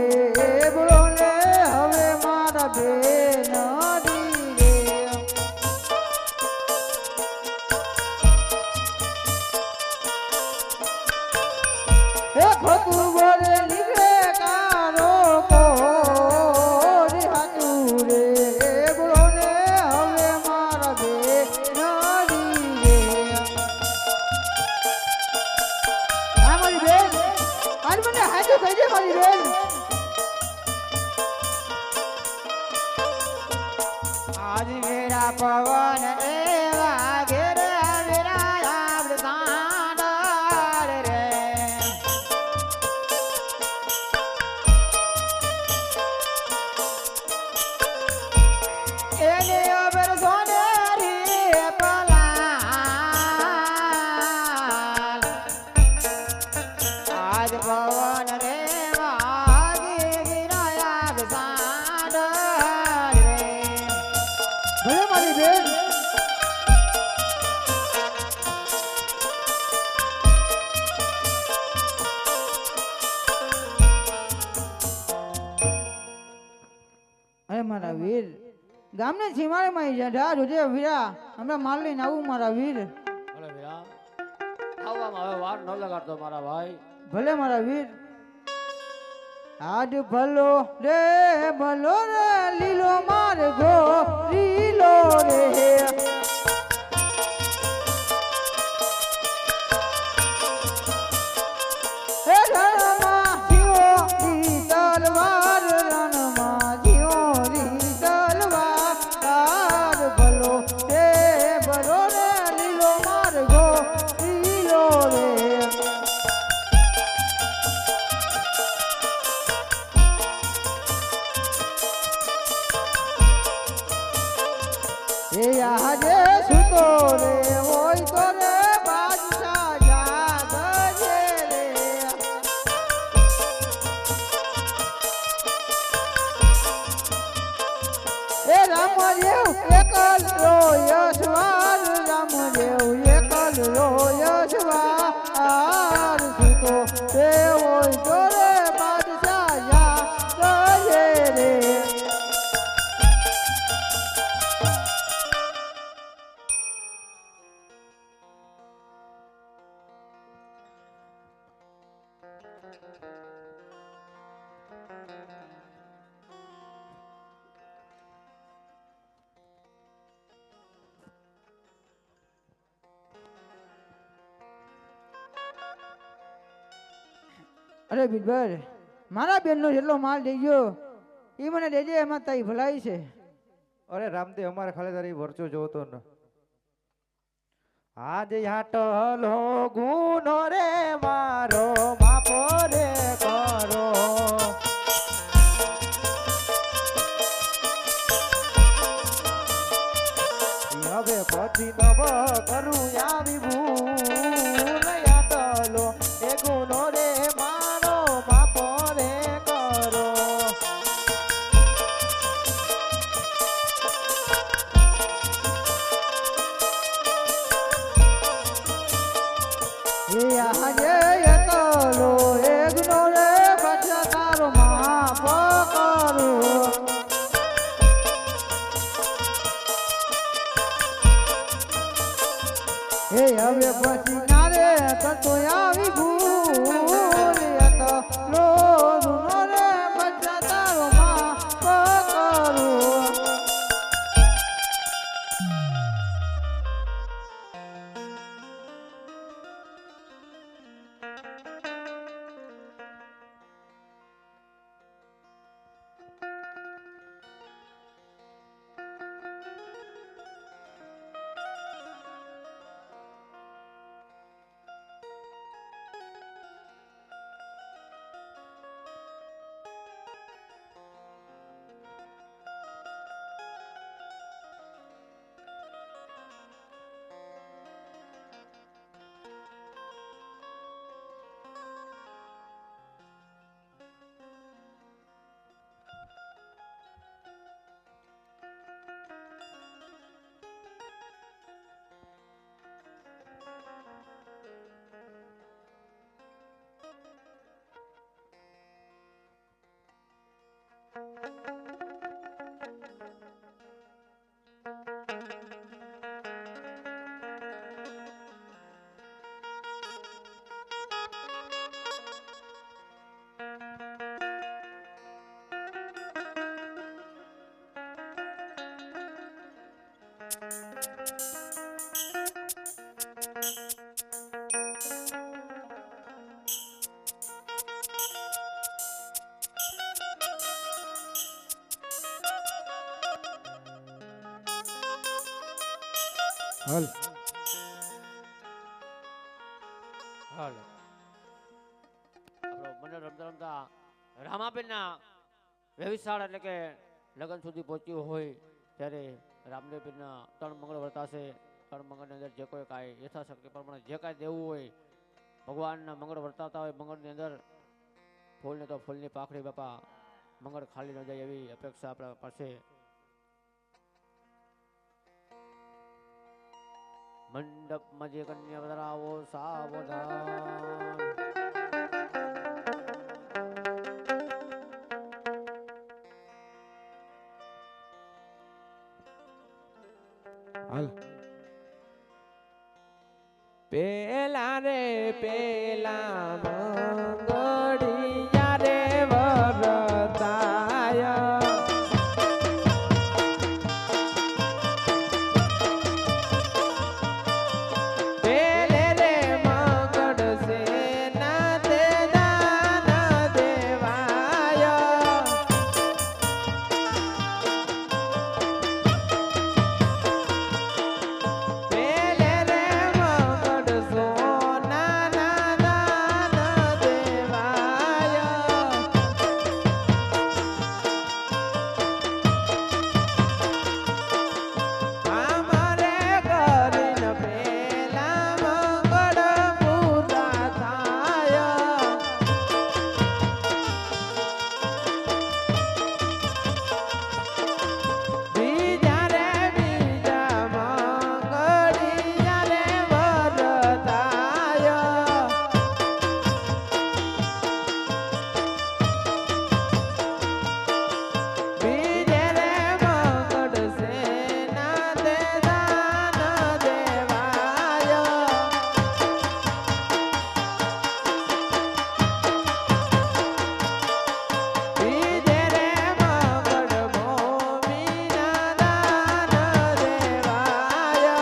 બોલો ને હવે મારા બેન રે. હે ખોટું બોલે નીકળે કારો કોરી. હતું રે બોલો ને હવે મારા બેન રે. હા મારી બેન, આજ મને હાજુ કહી દે મારી બેન. આજ વેરા પવન એવા ઘેર વેરા આપડે સાંડાળ રે. એને અબર સોનેરી પલાલ. આજ પવન રે વાગે વેરા આપડે સાંડાળ રે. ભલે મારી બેન, અરે મારા વીર, ગામને સીમાડેમાં જા જોજે વીરા, હમણાં માલ લઈને આવું મારા વીર. અરે વીરા આવવામાં હવે વાર ન લગાડતો મારા ભાઈ. ભલે મારા વીર. આજ ભલો રે લીલો માર્ગો લીલો રે. હે રણમાં જીઓની તલવાર, રણમાં જીઓની તલવાર. ભલો રે લીલો માર્ગો લીલો રે. એ આજે સુતો રે હોય તો રે બાદશાહ જાગજે રે. એ રામદેવ એકલ રો યશવાર, રામદેવ એકલ રો યશવાર. સુતો રે હોય તો રે બાદશાહ જાગજે રે. અરે બિરબલ, મારા બેનનો જેટલો માલ દઈ ગયો એ મને દેજે, એમાં તારી ભલાઈ છે. અરે રામદેવ અમારે ખાલી તારી વર્ચો જોતો ને. આજે હાટલો ગુનો રે મારો માપો રે કરો. હવે પછી નવ કરું આવી ભૂલ. હાટલો એ ગુનો રે આજે એકલો એકનો રે બચ્ચા તારો માફ કરું હે હવે પછી ના રે તો આવી ભૂલ એકલો રૂનો રે બચ્ચા તારો માફ કરું હાલ હાલ આપણો મને રમતા રમતા રામાબેનના વ્યવિશાળ એટલે કે લગ્ન સુધી પહોંચ્યું હોય ત્યારે રામદેવબેનના 3 મંગળ વર્તાશે. 3 મંગળની અંદર જે કોઈ કાંઈ યથાશક્તિ પ્રમાણે જે કાંઈ દેવું હોય ભગવાનના મંગળ વર્તાવતા હોય મંગળની અંદર ફૂલને તો ફૂલની પાખડી બાપા મંગળ ખાલી ન જાય એવી અપેક્ષા આપણા પાસે. મંડપમાં જે કન્યા વધારાવો સાવધાન. હાલ પેલા રે પેલા મંગળિયા રે વરતાય પેલે રે મંગળ સેના તે દાન દેવાય પેલે રે મંગળ સોના ના દાન દેવાય અમારે કરીને પેલા મંગળ પૂરા થાય બીજા રે બીજા મંગળિયા રે વરતાય બીજે રે મંગળ સેના તે દાન દેવાય બીજે રે મંગળ ભૂમિના દાન દેવાય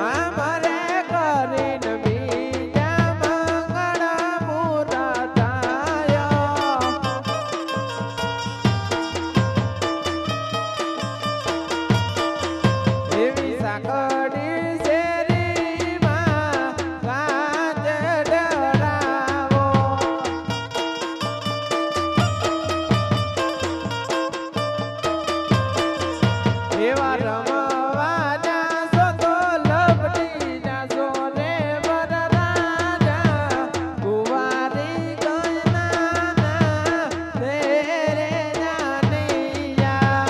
અમારે કરીને બીજા મંગળ પૂરા થાય એવી સાંકળી શેરીમાં કાચ ડરાવો એવા રમવા જાશો તો લપટી જાશો રે વરરાજા કુંવારી ગયના તેરે જાનૈયા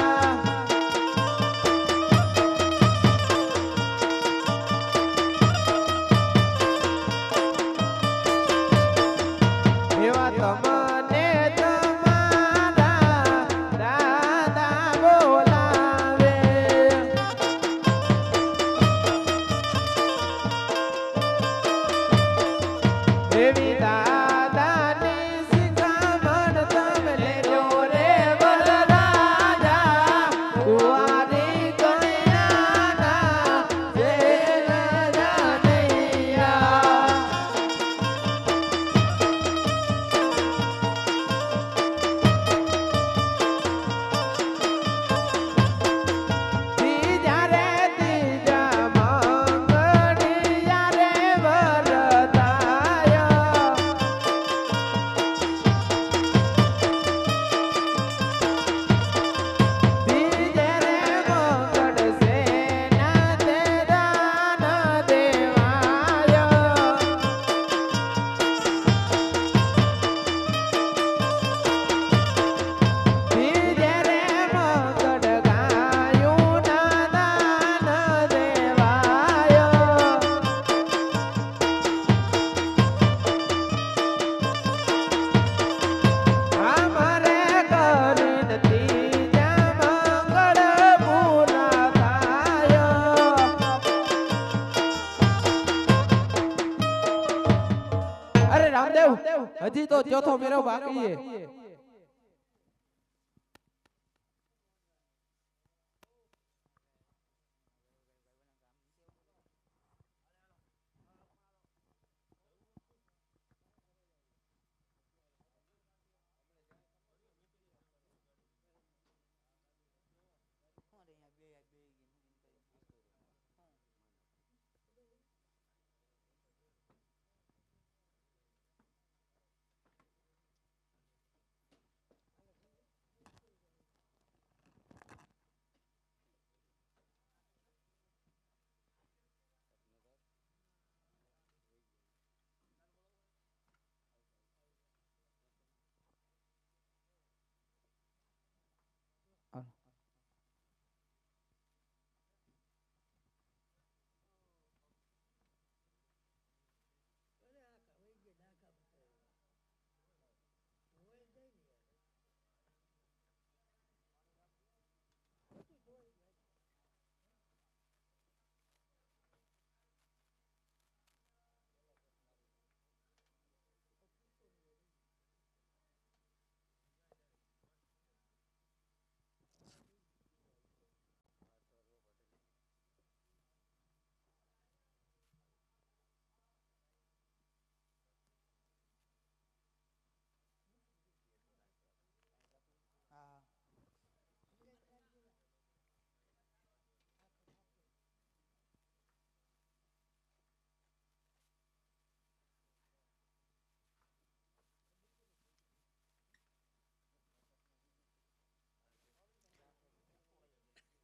હજી તો ચોથો મેરો બાકી છે.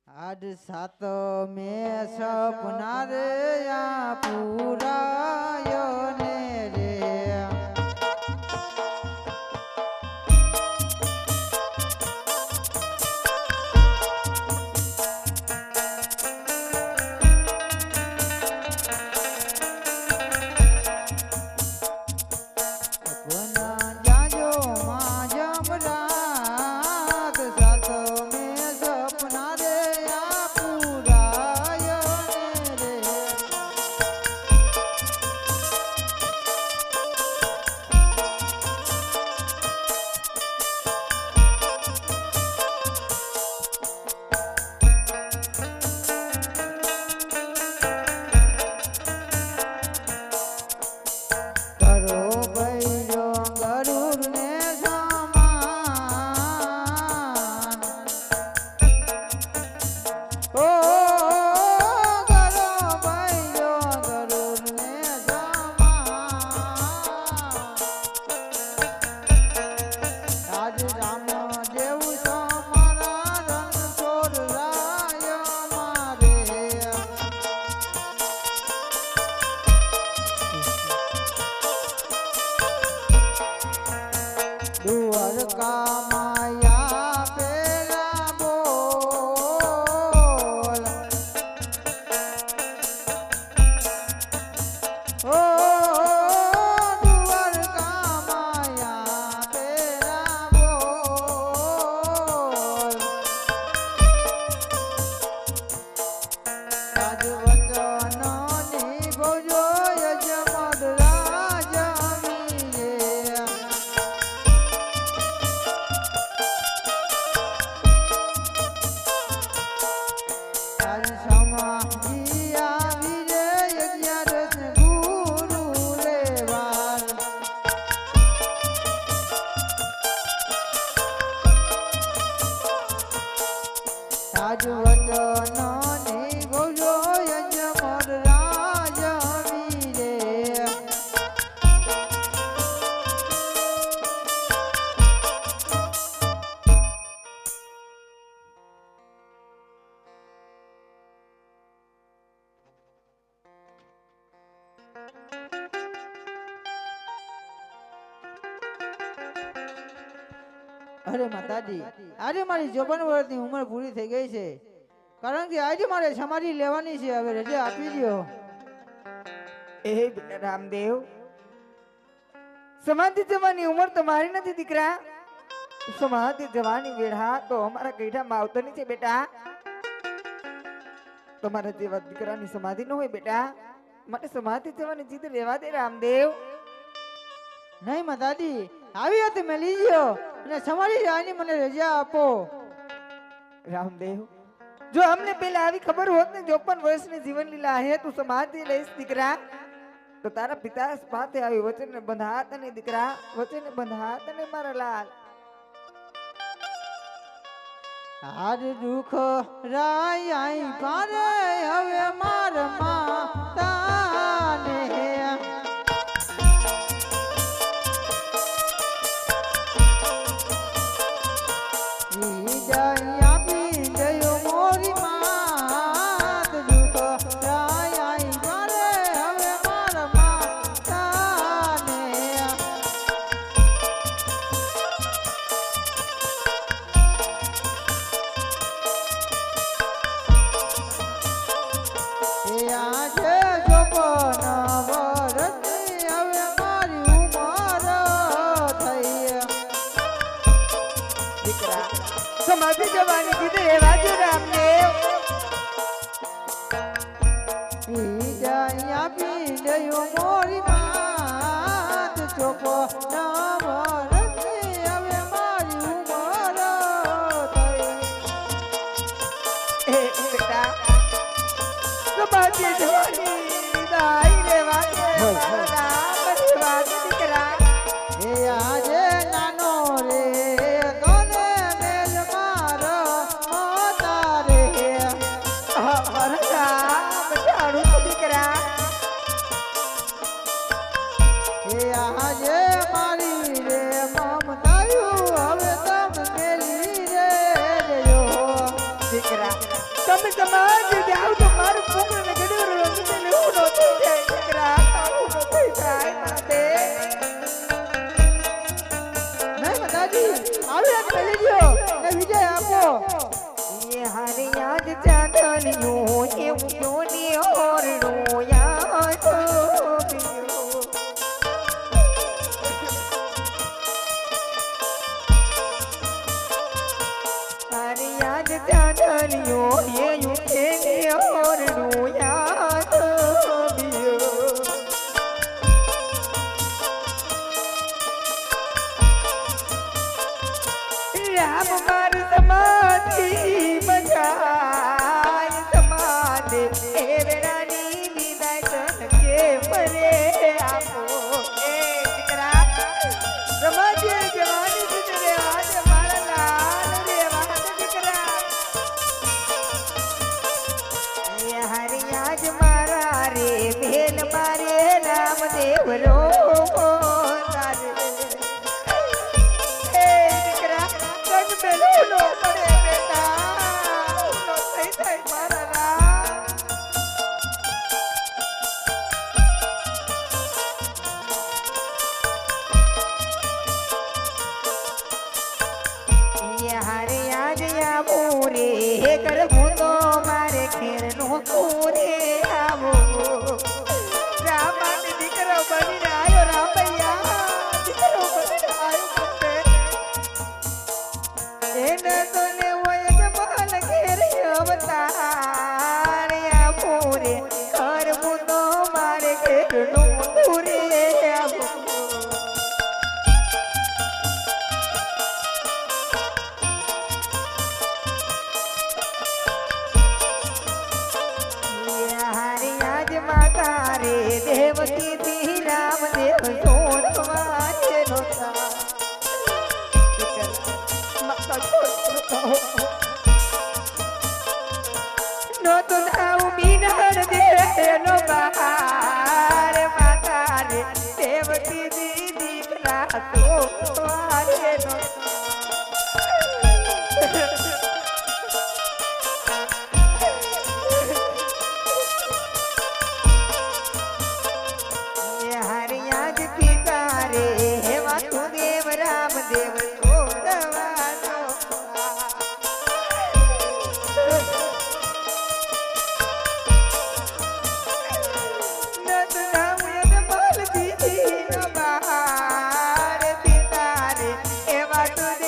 આજ સાત મેં સપના રે આ પૂરાયો ને રે સપના જાજો માં જમરાત સાત મેં સપના રે આ પૂરાયો ને રે કરો બૈરો ગરુડ ને સમાન ઓ કરો બૈરો ગરુડ ને સમાન આજ રામ જેવું તમારા રંગ છોડ રાય મારે દ્વારકા માયા પેલા બોલ ઓ દ્વારકા માયા પેલા બોલ રાજ વચન નિભજો યજમદ રાજવીએ આજ સમાધિ આવી રે 11 ને ગુરુ રે વાર આજ વચન નિભજો યજમદ રાજવીએ અરે માતાજી આજે મારી 54 વર્ષની ઉંમર પૂરી થઈ ગઈ છે કારણ કે આજે મારે સમાધિ લેવાની છે હવે રજા આપી દો એ બેટા રામદેવ સમાધિ જવાની ઉંમર તમારી નથી દીકરા સમાધિ જવાની વેળા તો અમારા ગઈઢા માવતરની છે બેટા તમારા જેવા દીકરાની સમાધિ ન હોય બેટા માટે સમાધિ જવાની જીદ રહેવા દે રામદેવ નહીં માં દાદી આવી હતી મેં લીધો અને તમારી રાની મને રજા આપો. રામદેવ, જો અમને પેલા આવી ખબર હોત ને 54 વર્ષની જીવન લીલા હે તું સમાધિ લઈશ દીકરા, તો તારા પિતા પાસે આવી વચન બંધાત અને દીકરા વચન બંધાત અને મારા લાલ. આજ દુઃખ રાય આઈ પારે હવે માર માતાને ઈ જાય આપી ગયો મોરી માત. દુઃખ રાય આઈ પારે હવે માર માતાને એ આજે જોબના વરસની હવે મારી ઉંમર થઈ. દીકરા સમાધિ જવાની કીધે એ વાજુ રામદેવ. ઈ જાય આપી ગયો મોરી માત. ચોપો ના વરસની હવે મારી ઉંમર થઈ. એ બેટા સમાધિ જવાની દાઈ રે વાજે મારા રામની વાત દીકરા. એ આજે નાનો રે તને મેલ માર મોતા રે. મારા રામ જાણું છું દીકરા. એ આજે મારી રે મમતાયું હવે તમ મેલી રે રહ્યો. દીકરા તમે સમાજ જાઓ તો મારું પુત્ર ને ગડું રંગ લેવું નો થઈ જાય દીકરા, આવું નો થઈ જાય માતે. નહીં દાદી આવી રાત મેલી ગયો ને વિજય આપો. ये हर याद चांदनियों ये उन्होंने और रोया तो पियो. हर याद चांदनियों ये उन्होंने और रोया तो पियो. राम मार समाधि बजाय समाधि एवरानी विदाय के मरे आपो. ए દીકરા સમાધિ જવાની ગુજરે આજ મારા લાલ રે વાત દીકરા. એ હરી આજ મારા રે ભેલ મારે રામદેવ રો તારે. એ દીકરા કન મેલો નો પડે બેટા, નો થઈ જાય મારા રામ. ये हारे आज आवो रे करबो तो मारे खेर नो कोरे आवो. राम ने દીકરો બની આયો રામૈયા, દીકરો બની આયો પુત્રે. એને તો ને હોય જમાલ ઘેર અવતાર આપો રે કરબો તો મારે ખેર નો કોરે આવો. हरी आज माता रे देवकी थी रामदेव सोनवा के नोता. माता नो तो नाउ मीनर दे नो बाहर माता रे देवकी दी दीकरा तो आरे नो. हरियाज पिता रे हे वासुदेव रामदेव छोड़वानो. नंद राम यद बाल दीदी नो बाहर पिता रे हे वासुदेव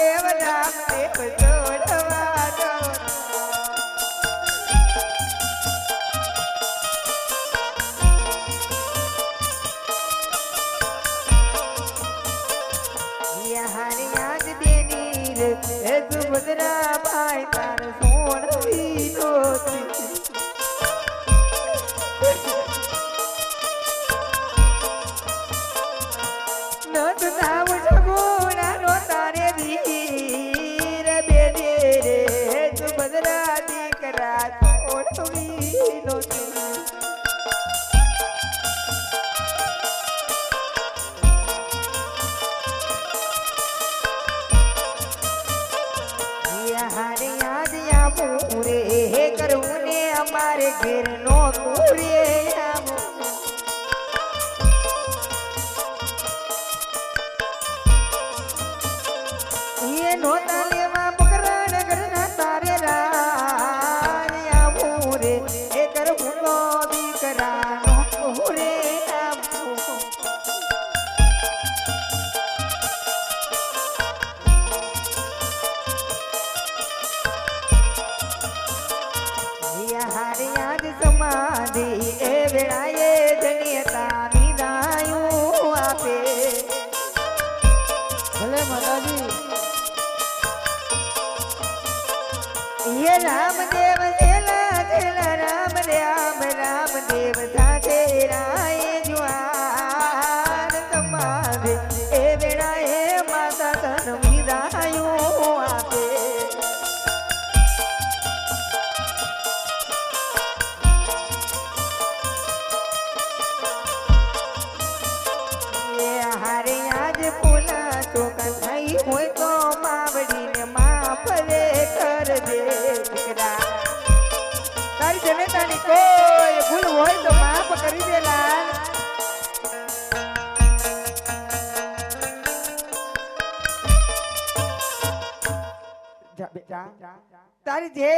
અમારે ઘેર નો રે આવો એ નોતા લેવા બકરાણ ઘરના તારે રાય આવું રે એ કર ભૂલો દીકરાનો રે આવું હારે યાદ સમાધિ એ વેળાએ જનિયતા નિદાયું આપે ભલે માતાજી ये रामदेव चला चला राम राम रामदेव थाके राय जुआन समाधि ए बेड़ा ए माता तन विदायो आपे ये हारे आज पुला तो कथाई होय तो मावड़ी ने माफ रे कर दे દીકરા તારી જનતાની કોઈ ભૂલ હોય તો માફ કરી દે લાલ જા બેટા તારી જે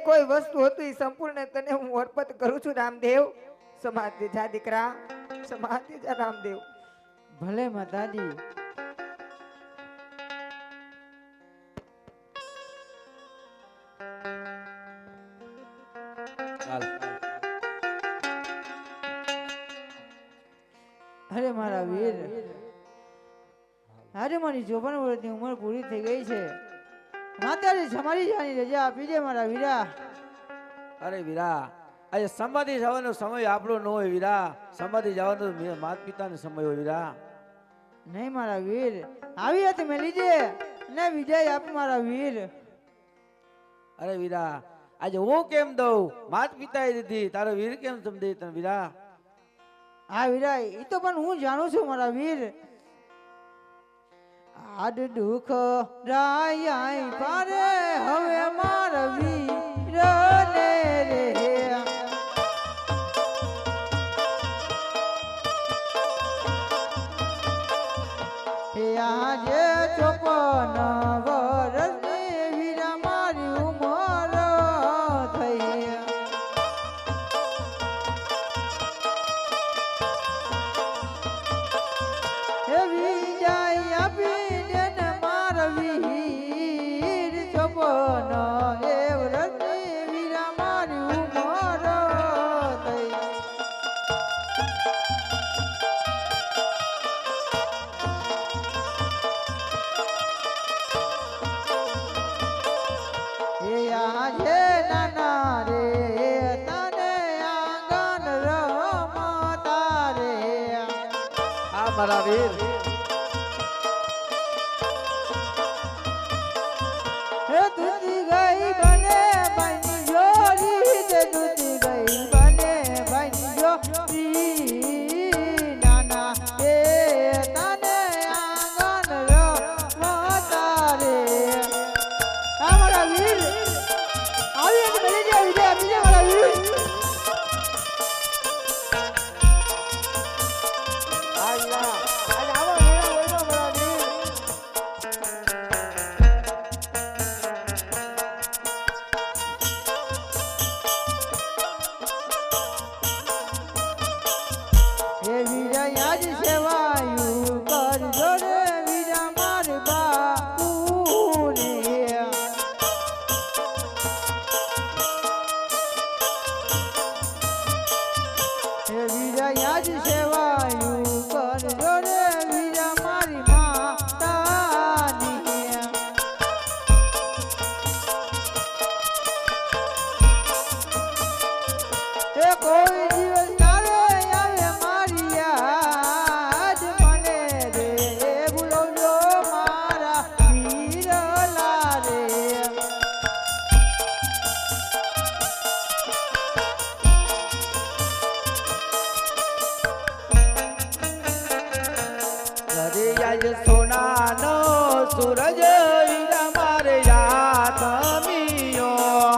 કોઈ વસ્તુ હતી સંપૂર્ણ તને હું અર્પિત કરું છું રામદેવ સમાધિ જા દીકરા સમાધિ જા રામદેવ ભલે માતાજી અરે મારા વીર આજે મારી 54 વર્ષની ઉંમર પૂરી થઈ ગઈ છે માતાજી તમારી જાની રજા આપી દે મારા વીરા અરે વીરા આજે સમાધિ જવાનો સમય આપણો ન હોય વીરા સમાધિ જવાનો માતા પિતાનો સમય હોય વીરા નહીં મારા વીર આવી હતી મેં લીધે ને વિજય આપ મારા વીર અરે વીરા આજે હું કેમ દઉં માતા પિતાએ દીધી તારો વીર કેમ સમજે તને વીરા હા વીરા એ તો પણ હું જાણું છું મારા વીર આડ દુઃખ રાય પારે હવે મારા વીર ને રે આજે 54 વર્ષની વીરા મારી ઉંમર થઈ હે વિજય આપીને ને મારા વીર 54 એ વર્ષની વીરા મારી ઉંમર થઈ આજે નાના રે તને આંગણ રમતા રે આ મારા વીર હે તુતી ગઈ બને બની જોરી તે તુતી ગઈ બને બની જોરી નાના એ તને આંગણ રમતા રે મારા વીર આવી એક મળી જાય વિજય આપી દે મારા વીર આયા આજ આવો મેળા બોલો મારા વીર હે વિજય આજ સેવાયું કરજો રે વિજય માર બાપુ રે હે વિજય આજ સેવાયું કરજો રે વિજય મારી માતાની એ કોઈ દિવસ તારે આવે મારી યાદ મને રે ભૂલવજો મારા વીરલા રે અરે આજ સોનાનો સૂરજ વીરા મારે યાદ મિયો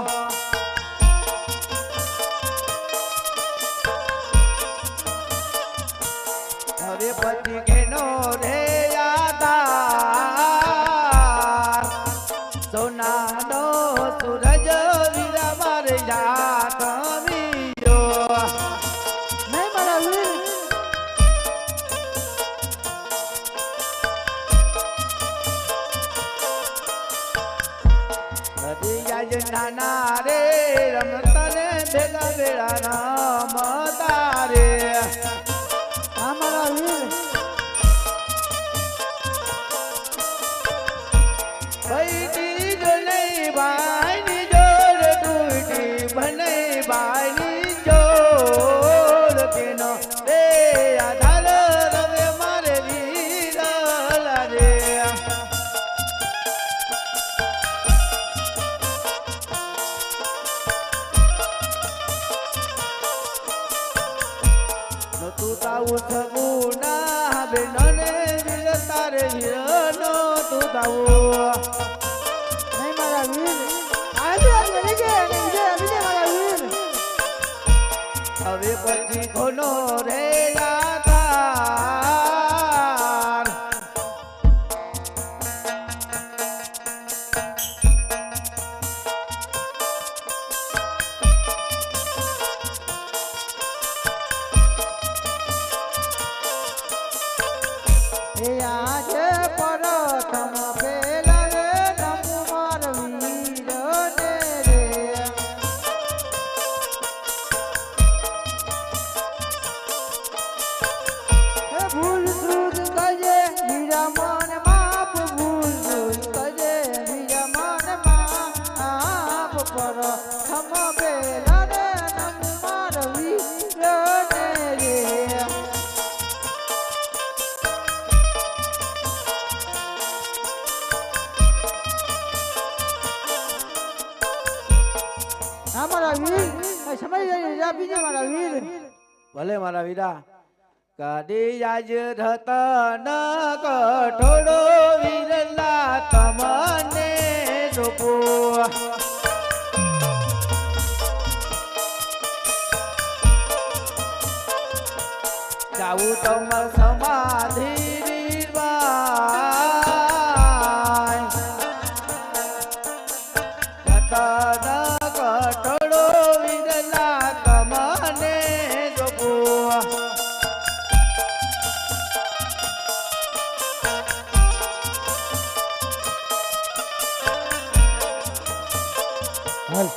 ભેગા વેળા રામ તારે અમારા વીર ભાઈની જો નહીં ભાઈની જોડ તૂટી ભલે ભાઈની જોડ કેનો રે આધાર રવે મારે વીરલા રે તું તાવું થવું ના બેનને દિલ તારે હીરનો તું તાવું નહીં મારા વીર આજે લઈ ગયા અને વિજય મારા વીર હવે પછી ઘોનો રે યાદાર એ આજે પરથમ પેલા રે નમુ માર વીરને રે હે ભૂલ સૂદ કજે વીરા મન માપ ભૂલ સૂદ કજે વીરા મન માપ પરથમ પેલા રે નમુ માર વીરને રે મારા વીર સમય જાય બીજે મારા વીર ભલે મારા વીરા કાડી આજ રતન કઠોળો વીરલા તમને રોપો જાવું તમ સમાધિ વીરવાય રતન કઠોળો વીરલા તમને રોપો હાલ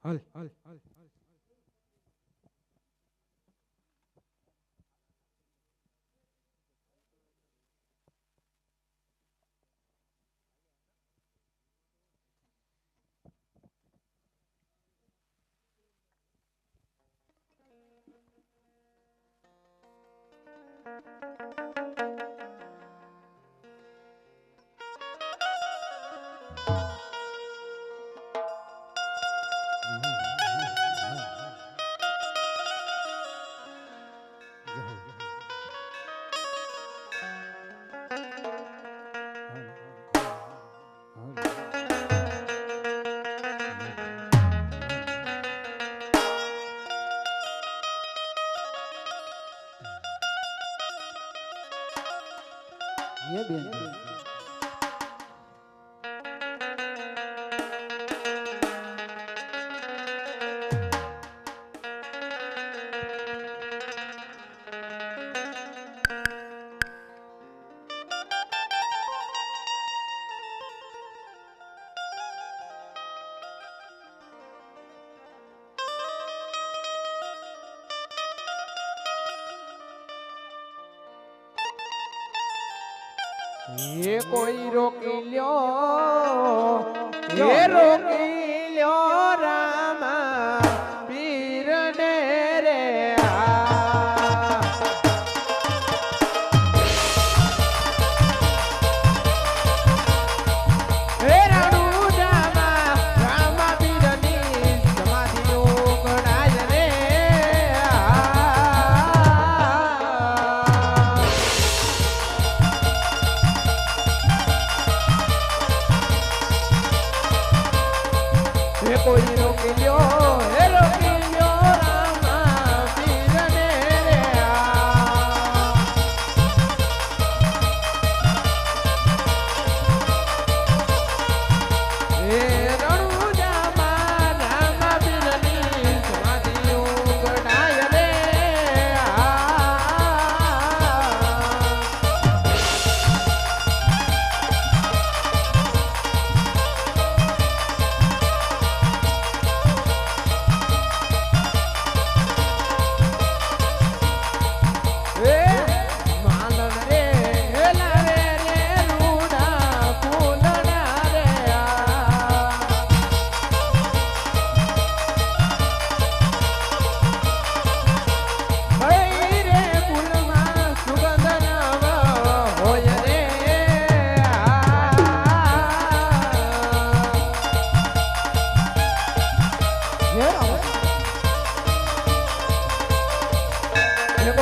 હાલ હાલ હાલ હાલ ये बेन ये कोई रोकी ल्यो ये रोकी ल्यो रामा पीर ने रे हे राणू जामा रामा पीर ની સમાધિ ઓગણાય રે कोई रोके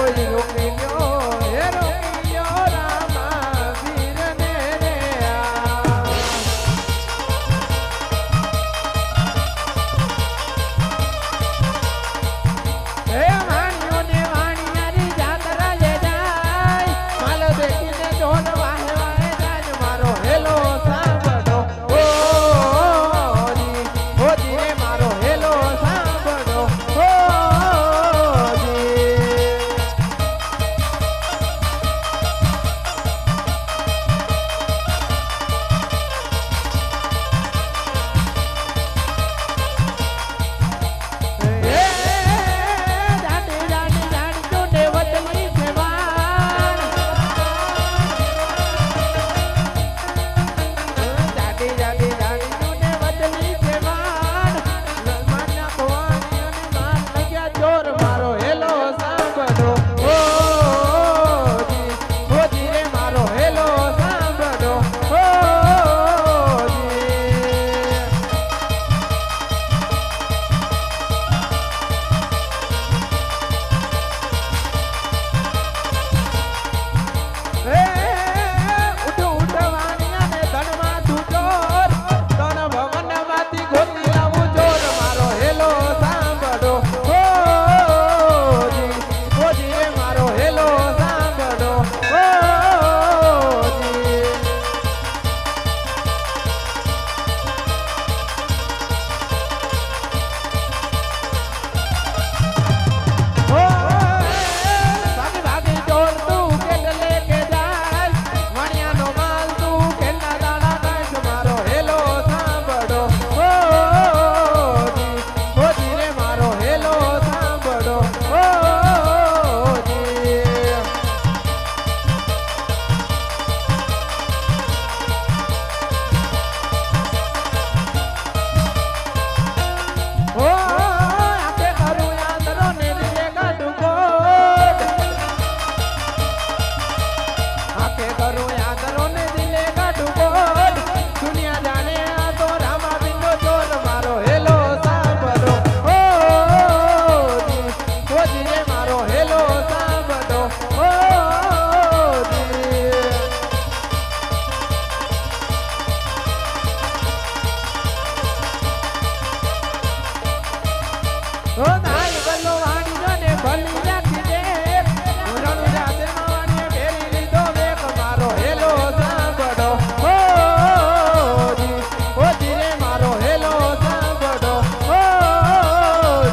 કોઈ રોકી લ્યો હે રોકી લ્યો રામા વીરને રે આ. હે વાણિયો ને વાણિયારી જાતરા જે જાય માલ દેખીને ઢોલ વાહે વાહે જાય મારો હેલો સાંભળો ઓ જી ઓ જી રે મારો હેલો સાંભળો ઓ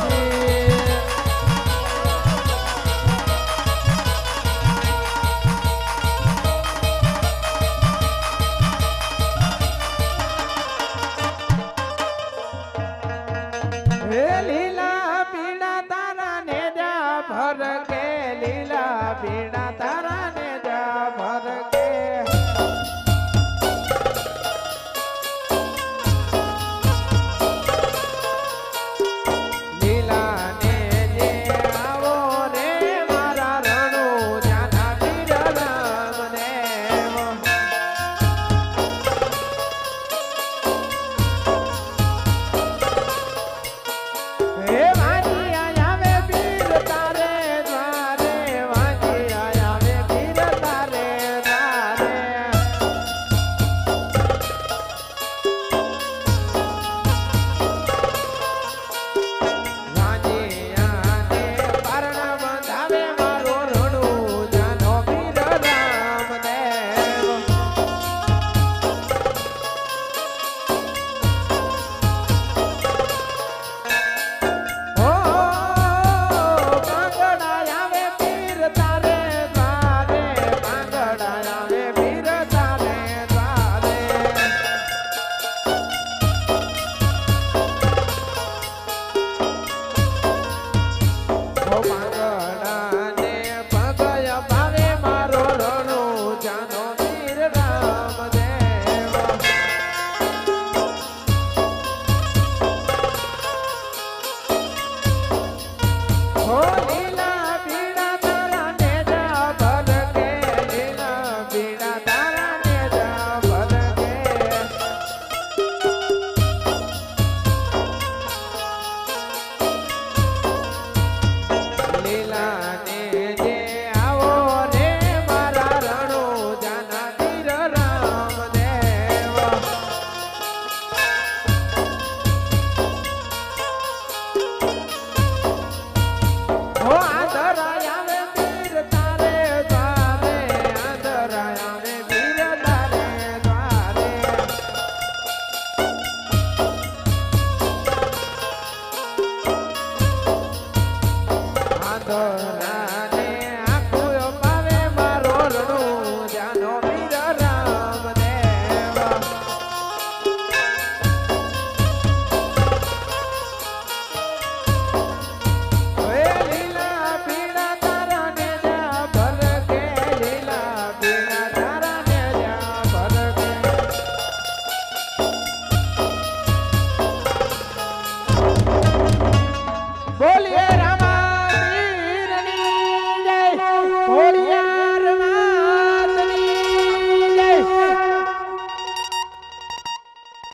જી. હે વાજી આયા વે પીર તારે દ્વારે વાજી આયા હોળી